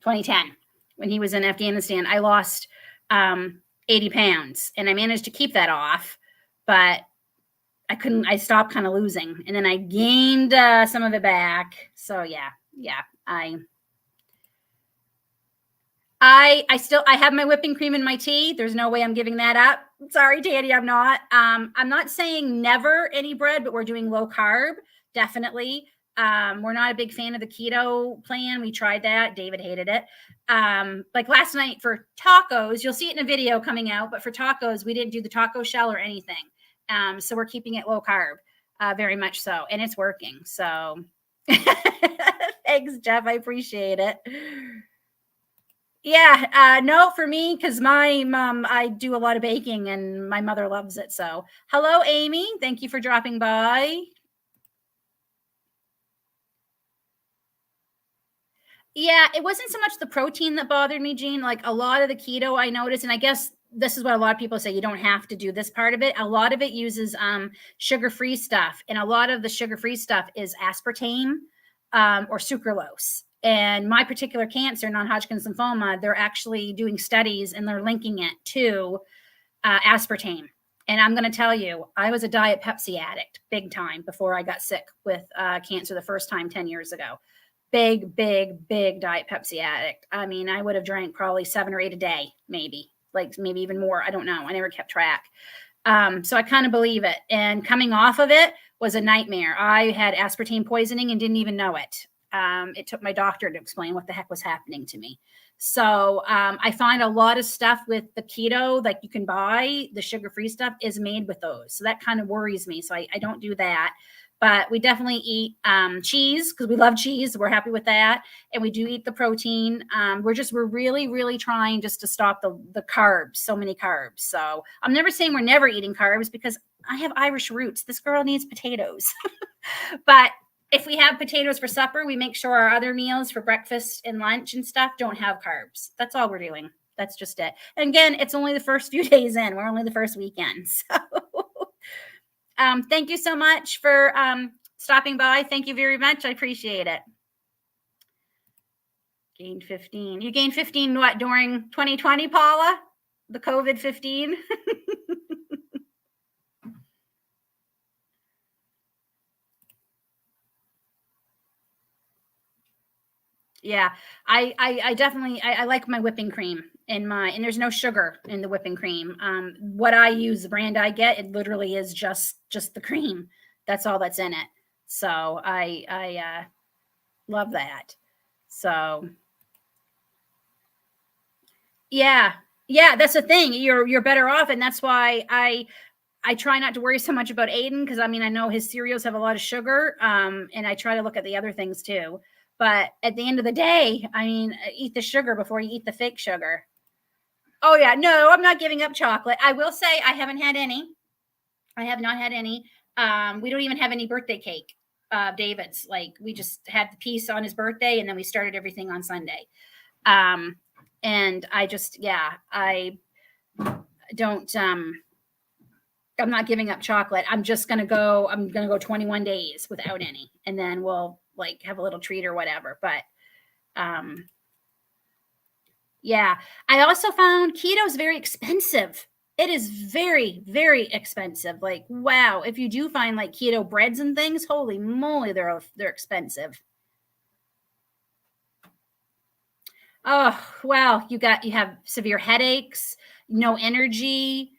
2010. When he was in Afghanistan, I lost 80 pounds, and I managed to keep that off, but I stopped kind of losing, and then I gained some of it back. So yeah. I have my whipping cream in my tea. There's no way I'm giving that up. Sorry, Danny, I'm not. I'm not saying never any bread, but we're doing low carb, definitely. We're not a big fan of the keto plan. We tried that. David hated it. Like last night for tacos, you'll see it in a video coming out, but for tacos, we didn't do the taco shell or anything. So we're keeping it low carb, very much so, and it's working. So thanks, Jeff. I appreciate it. Yeah, no, for me, because my mom, I do a lot of baking and my mother loves it. So hello, Amy. Thank you for dropping by. Yeah, it wasn't so much the protein that bothered me, Jean. Like a lot of the keto I noticed, and I guess this is what a lot of people say, you don't have to do this part of it. A lot of it uses sugar-free stuff. And a lot of the sugar-free stuff is aspartame or sucralose. And my particular cancer, non-hodgkins lymphoma, they're actually doing studies and they're linking it to aspartame. And I'm going to tell you, I was a Diet Pepsi addict big time before I got sick with cancer the first time 10 years ago. Big Diet Pepsi addict. I mean, I would have drank probably 7 or 8 a day, maybe even more. I don't know. I never kept track. So I kind of believe it. And coming off of it was a nightmare. I had aspartame poisoning and didn't even know it. It took my doctor to explain what the heck was happening to me. So I find a lot of stuff with the keto, like you can buy, the sugar-free stuff is made with those. So that kind of worries me. So I don't do that. But we definitely eat cheese because we love cheese. We're happy with that. And we do eat the protein. We're really, really trying just to stop the carbs, so many carbs. So I'm never saying we're never eating carbs because I have Irish roots. This girl needs potatoes. But if we have potatoes for supper, we make sure our other meals for breakfast and lunch and stuff don't have carbs. That's all we're doing. That's just it. And again, it's only the first few days in. We're only the first weekend. So thank you so much for stopping by. Thank you very much. I appreciate it. Gained 15. You gained 15 what, during 2020, Paula? The COVID 15? Yeah, I definitely I like my whipping cream and there's no sugar in the whipping cream. What I use, the brand I get, it literally is just the cream. That's all that's in it. So I love that. So yeah, that's the thing. You're better off, and that's why I try not to worry so much about Aiden, because I mean, I know his cereals have a lot of sugar, and I try to look at the other things too. But at the end of the day, I mean, eat the sugar before you eat the fake sugar. Oh yeah, no, I'm not giving up chocolate. I will say I haven't had any. I have not had any. We don't even have any birthday cake. David's, like, we just had the piece on his birthday, and then we started everything on Sunday. And I just, yeah, I don't. I'm not giving up chocolate. I'm going to go 21 days without any. And then we'll like have a little treat or whatever. But yeah, I also found keto is very expensive. It is very, very expensive. Like, wow. If you do find like keto breads and things, holy moly, they're expensive. Oh, wow. You have severe headaches, no energy.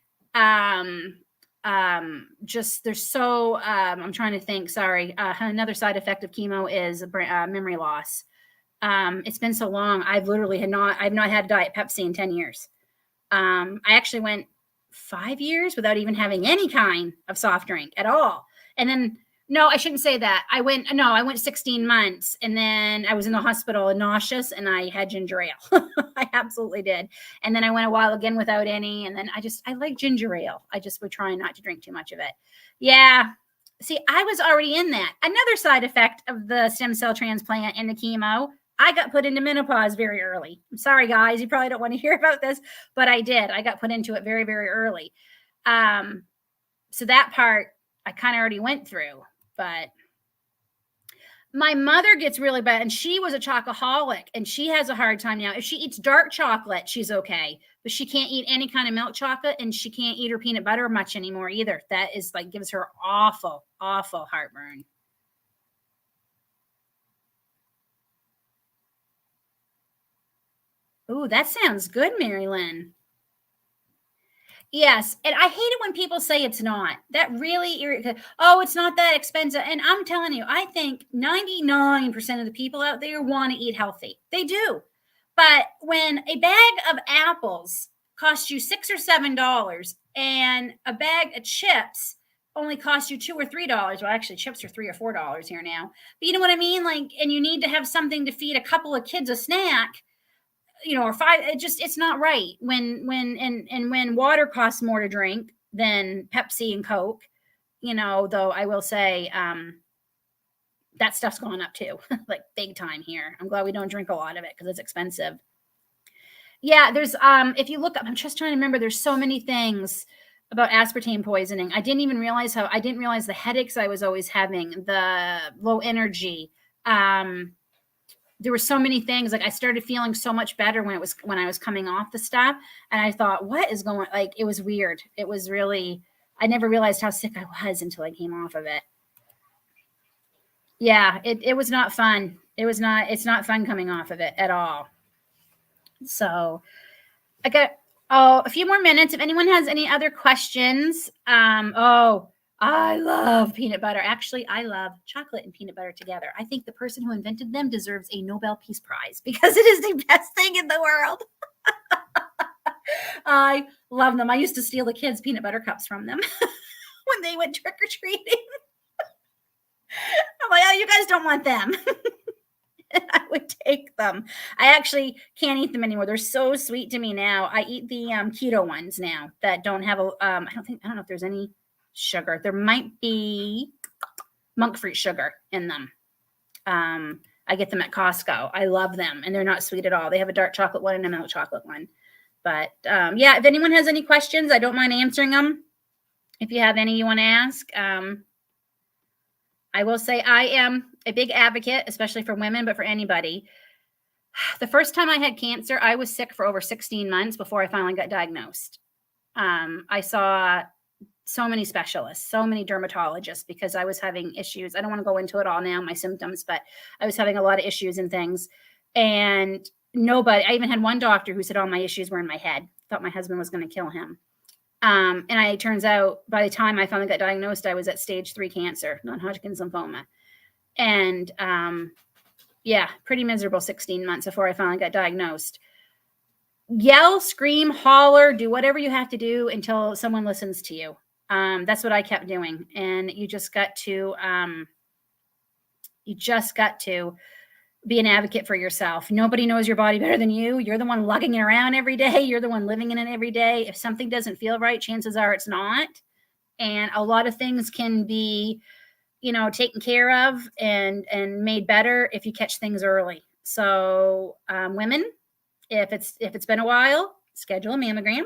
Just there's so I'm trying to think. Sorry. Another side effect of chemo is memory loss. It's been so long. I've not had Diet Pepsi in 10 years. I actually went 5 years without even having any kind of soft drink at all. And then, no, I shouldn't say that. I went 16 months, and then I was in the hospital and nauseous, and I had ginger ale. I absolutely did. And then I went a while again without any. And then I like ginger ale. I just would try not to drink too much of it. Yeah. See, I was already in that. Another side effect of the stem cell transplant and the chemo, I got put into menopause very early. I'm sorry, guys. You probably don't want to hear about this, but I did. I got put into it very, very early. So that part I kind of already went through. But my mother gets really bad, and she was a chocoholic, and she has a hard time now. If she eats dark chocolate, she's okay, but she can't eat any kind of milk chocolate, and she can't eat her peanut butter much anymore either. That is like gives her awful, awful heartburn. Oh, that sounds good, Mary Lynn. Yes. And I hate it when people say it's not. That really irritates. Oh, it's not that expensive. And I'm telling you, I think 99% of the people out there want to eat healthy. They do. But when a bag of apples costs you $6 or $7 and a bag of chips only costs you $2 or $3, well, actually chips are $3 or $4 here now. But you know what I mean? Like, and you need to have something to feed a couple of kids a snack, or 5, it's not right when water costs more to drink than Pepsi and Coke, though I will say, that stuff's going up too, like big time here. I'm glad we don't drink a lot of it because it's expensive. Yeah. There's, if you look up, I'm just trying to remember, there's so many things about aspartame poisoning. I didn't realize the headaches I was always having, the low energy, there were so many things. Like I started feeling so much better when I was coming off the stuff, and I thought, what is going? Like it was weird. It was really. I never realized how sick I was until I came off of it. Yeah, it was not fun. It's not fun coming off of it at all. So I got a few more minutes. If anyone has any other questions, I love peanut butter. Actually, I love chocolate and peanut butter together. I think the person who invented them deserves a Nobel Peace Prize because it is the best thing in the world. I love them. I used to steal the kids' peanut butter cups from them when they went trick-or-treating. I'm like, oh, you guys don't want them. And I would take them. I actually can't eat them anymore. They're so sweet to me now. I eat the keto ones now that don't have I don't know if there's any sugar. There might be monk fruit sugar in them. I get them at Costco. I love them, and they're not sweet at all. They have a dark chocolate one and a milk chocolate one. But yeah, if anyone has any questions, I don't mind answering them. If you have any you want to ask, I will say I am a big advocate, especially for women, but for anybody. The first time I had cancer, I was sick for over 16 months before I finally got diagnosed. I saw so many specialists, so many dermatologists, because I was having issues. I don't want to go into it all now, my symptoms, but I was having a lot of issues and things. And I even had one doctor who said all my issues were in my head. Thought my husband was going to kill him. And it turns out by the time I finally got diagnosed, I was at stage 3 cancer, non-hodgkins lymphoma. And yeah, pretty miserable 16 months before I finally got diagnosed. Yell, scream, holler, do whatever you have to do until someone listens to you. That's what I kept doing. And you just got to be an advocate for yourself. Nobody knows your body better than you. You're the one lugging it around every day. You're the one living in it every day. If something doesn't feel right, chances are it's not. And a lot of things can be, taken care of and made better if you catch things early. So women, if it's been a while, schedule a mammogram.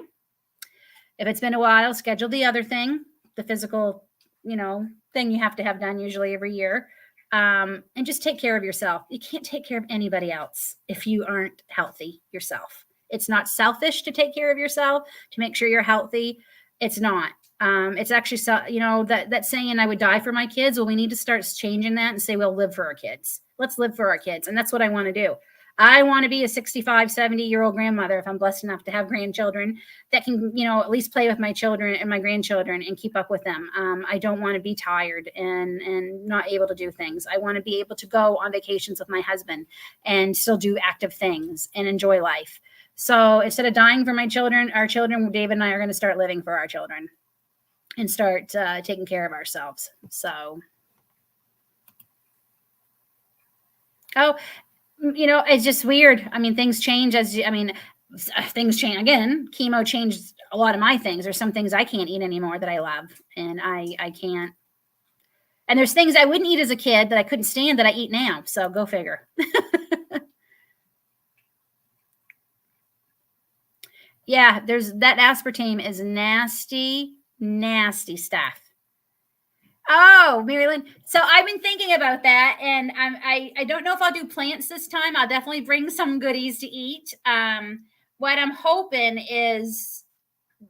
If it's been a while, schedule the other thing, the physical, thing you have to have done usually every year. And just take care of yourself. You can't take care of anybody else if you aren't healthy yourself. It's not selfish to take care of yourself, to make sure you're healthy. It's not. It's actually, that saying, I would die for my kids. Well, we need to start changing that and say, we'll live for our kids. Let's live for our kids. And that's what I want to do. I want to be a 65, 70-year-old grandmother if I'm blessed enough to have grandchildren that can, at least play with my children and my grandchildren and keep up with them. I don't want to be tired and not able to do things. I want to be able to go on vacations with my husband and still do active things and enjoy life. So instead of dying for my children, our children, David and I are going to start living for our children and start taking care of ourselves. So, it's just weird. I mean, things change things change again. Chemo changed a lot of my things. There's some things I can't eat anymore that I love, and I can't. And there's things I wouldn't eat as a kid that I couldn't stand that I eat now. So go figure. Yeah, there's that aspartame is nasty, nasty stuff. Oh, Marilyn. So I've been thinking about that, and I don't know if I'll do plants this time. I'll definitely bring some goodies to eat. What I'm hoping is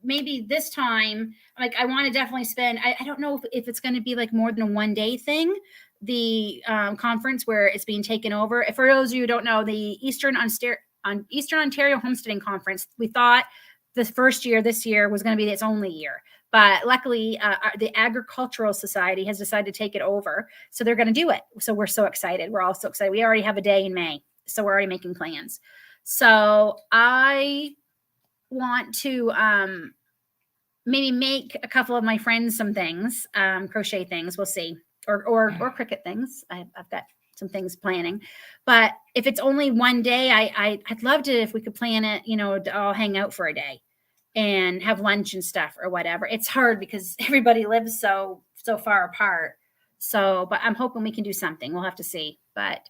maybe this time, like I want to definitely spend, I don't know if it's going to be like more than a 1-day thing, the conference where it's being taken over. For those of you who don't know, the Eastern Ontario Homesteading Conference, we thought the first year this year was going to be its only year. But luckily, the Agricultural Society has decided to take it over. So they're going to do it. So we're so excited. We're all so excited. We already have a day in May. So we're already making plans. So I want to maybe make a couple of my friends some things, crochet things. We'll see. Or cricket things. I've got some things planning. But if it's only 1 day, I'd love to, if we could plan it, to all hang out for a day and have lunch and stuff or whatever. It's hard because everybody lives so far apart. So, but I'm hoping we can do something. We'll have to see. But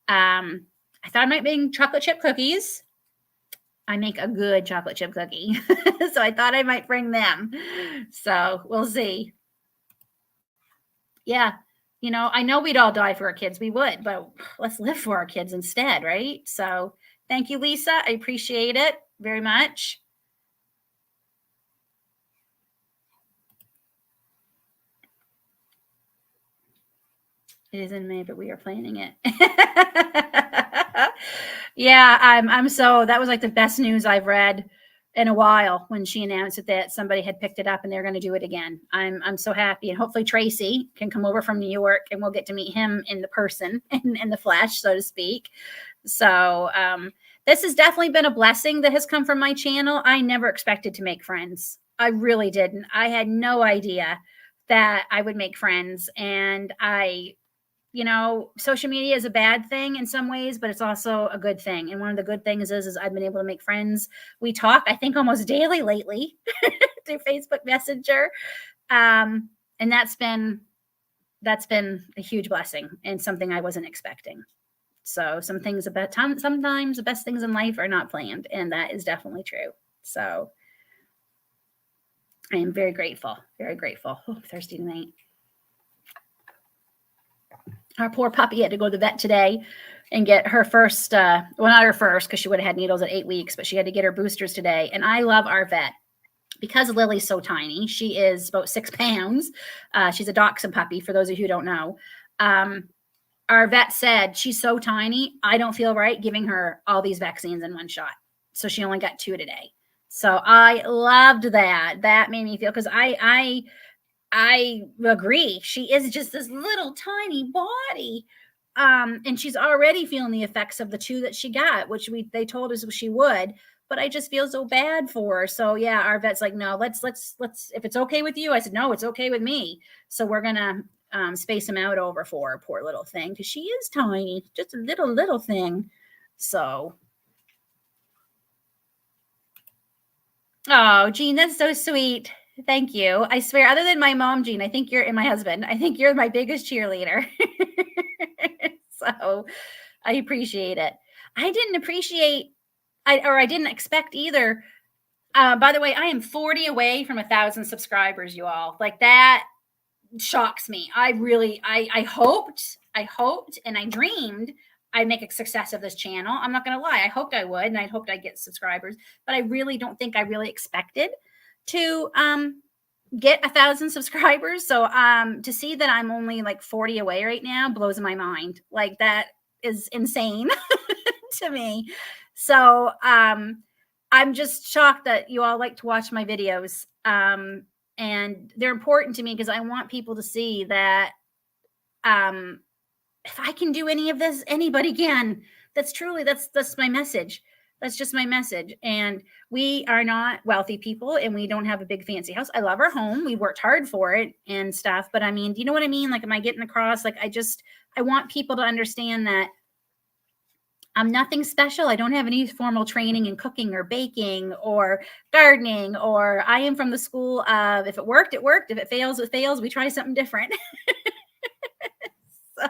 I thought I might make chocolate chip cookies. I make a good chocolate chip cookie. So I thought I might bring them. So we'll see. Yeah. I know we'd all die for our kids. We would, but let's live for our kids instead, right? So thank you, Lisa. I appreciate it very much. It is in May, but we are planning it. Yeah, I'm so, that was like the best news I've read in a while when she announced that somebody had picked it up and they're going to do it again. I'm so happy. And hopefully Tracy can come over from New York and we'll get to meet him in the person, in the flesh, so to speak. So this has definitely been a blessing that has come from my channel. I never expected to make friends. I really didn't. I had no idea that I would make friends. And social media is a bad thing in some ways, but it's also a good thing. And one of the good things is I've been able to make friends. We talk, I think, almost daily lately through Facebook Messenger. And that's been a huge blessing and something I wasn't expecting. So sometimes the best things in life are not planned. And that is definitely true. So I am very grateful, very grateful. Oh, I'm thirsty tonight. Our poor puppy had to go to the vet today and get her first, well, not her first, because she would have had needles at 8 weeks, but she had to get her boosters today. And I love our vet because Lily's so tiny. She is about 6 pounds. She's a dachshund puppy, for those of you who don't know. Our vet said, she's so tiny, I don't feel right giving her all these vaccines in one shot. So she only got 2 today. So I loved that. That made me feel, because I agree. She is just this little tiny body. And she's already feeling the effects of the 2 that she got, which they told us she would, but I just feel so bad for her. So yeah, our vet's like, no, let's, if it's okay with you. I said, no, it's okay with me. So we're going to space them out over for her, poor little thing. Cause she is tiny, just a little thing. So. Oh, Jean, that's so sweet. Thank you. I swear, other than my mom, Jean, and my husband, I think you're my biggest cheerleader. So I appreciate it. I didn't expect either. By the way, I am 40 away from 1,000 subscribers, you all. Like, that shocks me. I hoped and I dreamed I'd make a success of this channel. I'm not going to lie. I hoped I would, and I hoped I'd get subscribers, but I really don't think I really expected to get 1,000 subscribers. So to see that I'm only like 40 away right now blows my mind. Like, that is insane to me. So I'm just shocked that you all like to watch my videos. And they're important to me because I want people to see that if I can do any of this, anybody can. That's my message. That's just my message. And we are not wealthy people, and we don't have a big fancy house. I love our home. We worked hard for it and stuff. But I mean, do you know what I mean? Like, am I getting across? Like, I want people to understand that I'm nothing special. I don't have any formal training in cooking or baking or gardening, or I am from the school of, if it worked, it worked. If it fails, it fails. We try something different. So.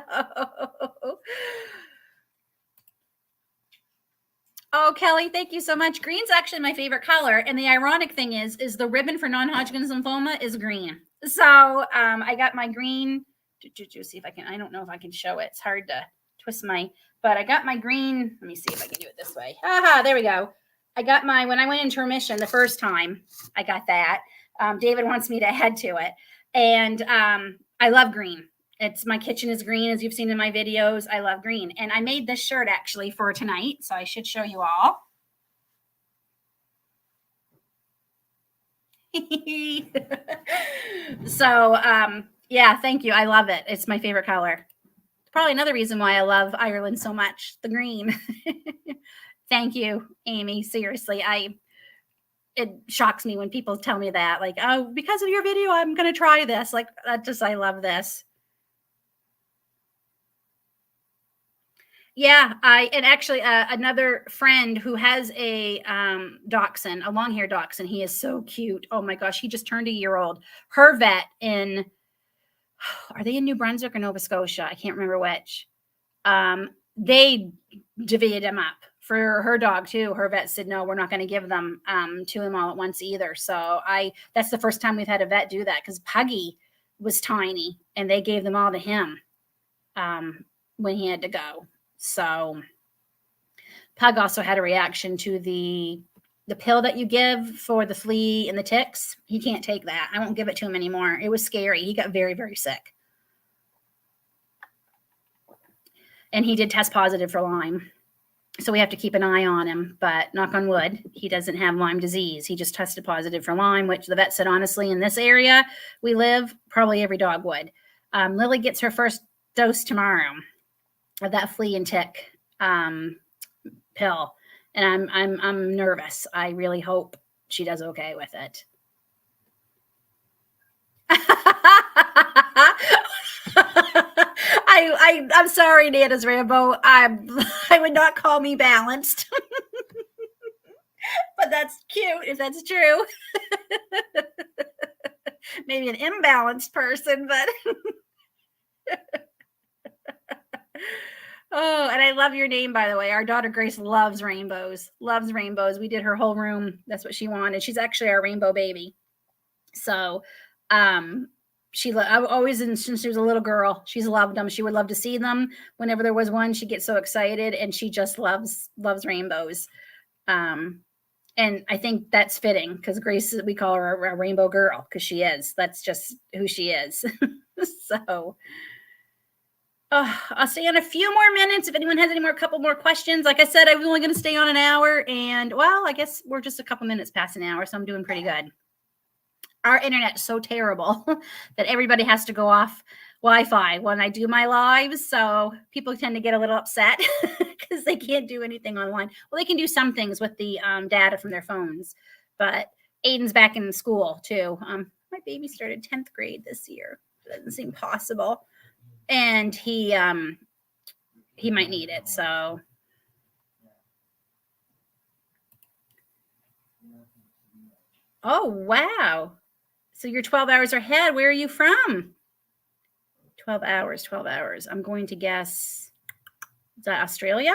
Oh, Kelly, thank you so much. Green's actually my favorite color. And the ironic thing is the ribbon for non-Hodgkin's lymphoma is green. So I got my green. See if I can, I don't know if I can show it. It's hard to twist but I got my green. Let me see if I can do it this way. There we go. I got when I went into remission the first time, I got that. David wants me to add to it. And I love green. My kitchen is green, as you've seen in my videos. I love green. And I made this shirt actually for tonight. So I should show you all. So, yeah, thank you. I love it. It's my favorite color. Probably another reason why I love Ireland so much, the green. Thank you, Amy. Seriously, it shocks me when people tell me that, like, oh, because of your video, I'm going to try this. Like, I love this. Yeah, and actually another friend who has a dachshund, a long-haired dachshund. He is so cute. Oh my gosh, he just turned 1 year old. Her vet are they in New Brunswick or Nova Scotia? I can't remember which. They divvied him up for her dog too. Her vet said, no, we're not going to give them to him all at once either. So that's the first time we've had a vet do that, because Puggy was tiny and they gave them all to him when he had to go. So Pug also had a reaction to the pill that you give for the flea and the ticks. He can't take that. I won't give it to him anymore. It was scary. He got very, very sick. And he did test positive for Lyme. So we have to keep an eye on him, but knock on wood, he doesn't have Lyme disease. He just tested positive for Lyme, which the vet said, honestly, in this area we live, probably every dog would. Lily gets her first dose tomorrow of that flea and tick pill. And I'm nervous. I really hope she does okay with it. I'm sorry, Nana's Rambo. I would not call me balanced. But that's cute if that's true. Maybe an imbalanced person, but Oh, and I love your name, by the way. Our daughter Grace loves rainbows. Loves rainbows. We did her whole room. That's what she wanted. She's actually our rainbow baby. So, I always, since she was a little girl, she's loved them. She would love to see them. Whenever there was one, she'd get so excited, and she just loves rainbows. And I think that's fitting because Grace, we call her a rainbow girl because she is. That's just who she is. So. I'll stay on a few more minutes if anyone has couple more questions. Like I said, I'm only going to stay on an hour, and well, I guess we're just a couple minutes past an hour, so I'm doing pretty good. Our internet's so terrible that everybody has to go off Wi-Fi when I do my lives, so people tend to get a little upset because they can't do anything online. Well, they can do some things with the data from their phones, but Aiden's back in school too. My baby started 10th grade this year. It doesn't seem possible. And he might need it. So oh wow. So you're 12 hours ahead. Where are you from? 12 hours. I'm going to guess, is that Australia?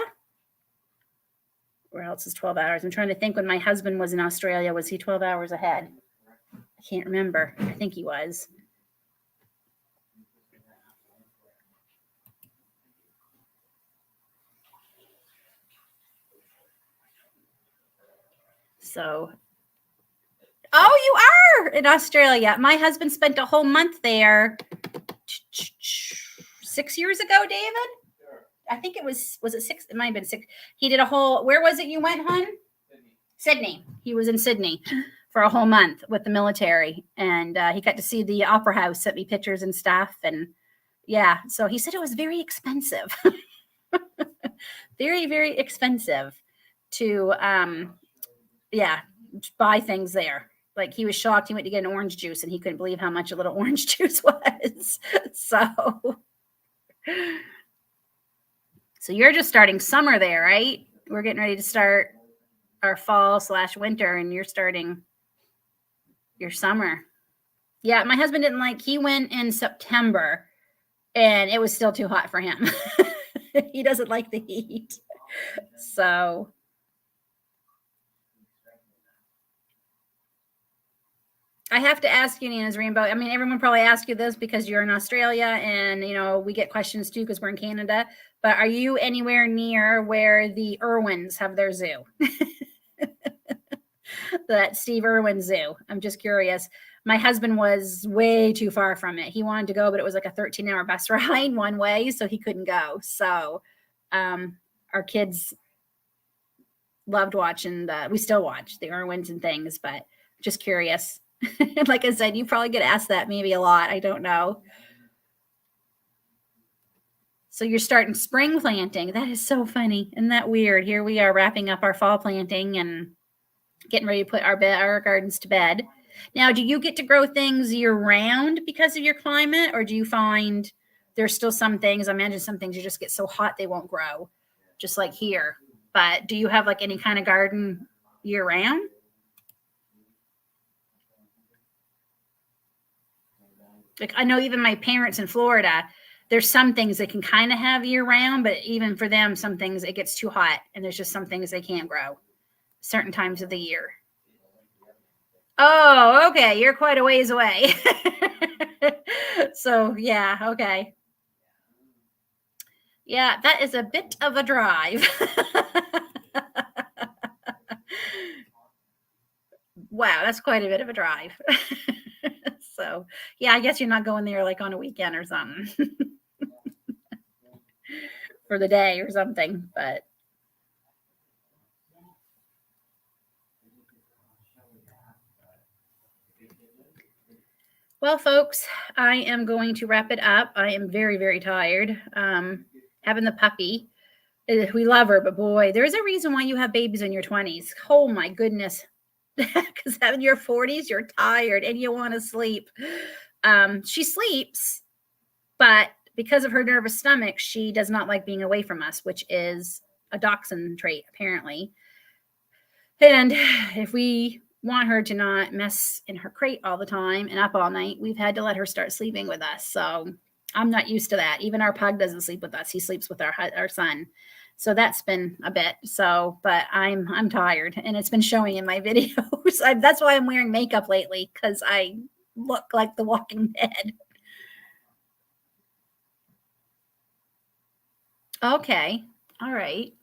Where else is 12 hours? I'm trying to think when my husband was in Australia, was he 12 hours ahead? I can't remember. I think he was. So, oh, you are in Australia. My husband spent a whole month there 6 years ago, David. I think was it 6? It might have been 6. He did a whole, where was it you went, hon? Sydney. He was in Sydney for a whole month with the military. And he got to see the opera house, sent me pictures and stuff. And yeah, so he said it was very expensive. Very, very expensive to, buy things there. Like he was shocked. He went to get an orange juice and he couldn't believe how much a little orange juice was. So you're just starting summer there, right? We're getting ready to start our fall/winter and you're starting your summer. Yeah, my husband didn't like, he went in September and it was still too hot for him. He doesn't like the heat. So I have to ask you, Nina's Rainbow. I mean, everyone probably asks you this because you're in Australia and, we get questions too because we're in Canada. But are you anywhere near where the Irwins have their zoo? That Steve Irwin Zoo. I'm just curious. My husband was way too far from it. He wanted to go, but it was like a 13-hour bus ride one way, so he couldn't go. So our kids loved watching we still watch the Irwins and things, but just curious. Like I said, you probably get asked that maybe a lot. I don't know. So you're starting spring planting. That is so funny. Isn't that weird? Here we are wrapping up our fall planting and getting ready to put our gardens to bed. Now, do you get to grow things year round because of your climate? Or do you find there's still some things, I imagine some things you just get so hot they won't grow, just like here. But do you have like any kind of garden year round? Like I know even my parents in Florida, there's some things they can kind of have year round, but even for them, some things it gets too hot and there's just some things they can't grow certain times of the year. Oh, okay. You're quite a ways away. So yeah, okay. Yeah, that is a bit of a drive. Wow, that's quite a bit of a drive. So yeah, I guess you're not going there like on a weekend or something for the day or something, but well, folks, I am going to wrap it up. I am very, very tired. Having the puppy, we love her, but boy, there's a reason why you have babies in your 20s. Oh my goodness. Because in your 40s, you're tired and you want to sleep. She sleeps, but because of her nervous stomach, she does not like being away from us, which is a dachshund trait, apparently. And if we want her to not mess in her crate all the time and up all night, we've had to let her start sleeping with us. So I'm not used to that. Even our pug doesn't sleep with us. He sleeps with our son. So that's been a bit. So, but I'm tired, and it's been showing in my videos. That's why I'm wearing makeup lately, because I look like the Walking Dead. Okay. All right.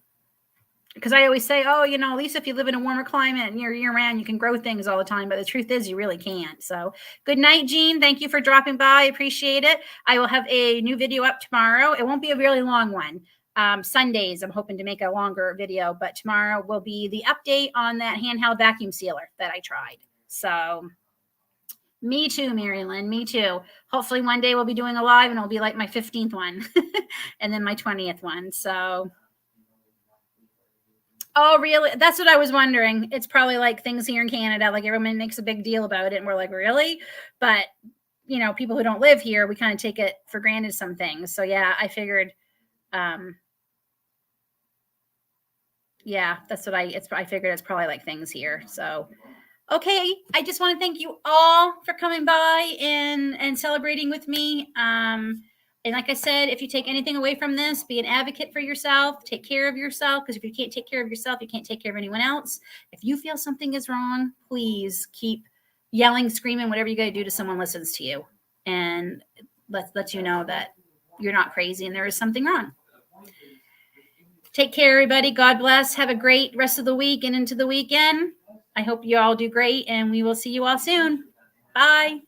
Because I always say, oh, you know, at least if you live in a warmer climate and you're year round, you can grow things all the time. But the truth is, you really can't. So good night, Jean. Thank you for dropping by. I appreciate it. I will have a new video up tomorrow. It won't be a really long one. Sundays, I'm hoping to make a longer video, but tomorrow will be the update on that handheld vacuum sealer that I tried. So me too, Mary Lynn, me too. Hopefully one day we'll be doing a live and it'll be like my 15th one and then my 20th one. So, oh, really? That's what I was wondering. It's probably like things here in Canada, like everyone makes a big deal about it. And we're like, really? But, you know, people who don't live here, we kind of take it for granted some things. So yeah, I figured, yeah, that's what I figured it's probably like things here. So, okay. I just want to thank you all for coming by and celebrating with me. And like I said, if you take anything away from this, be an advocate for yourself, take care of yourself. Because if you can't take care of yourself, you can't take care of anyone else. If you feel something is wrong, please keep yelling, screaming, whatever you got to do to someone listens to you. And let you know that you're not crazy and there is something wrong. Take care, everybody. God bless. Have a great rest of the week and into the weekend. I hope you all do great, and we will see you all soon. Bye.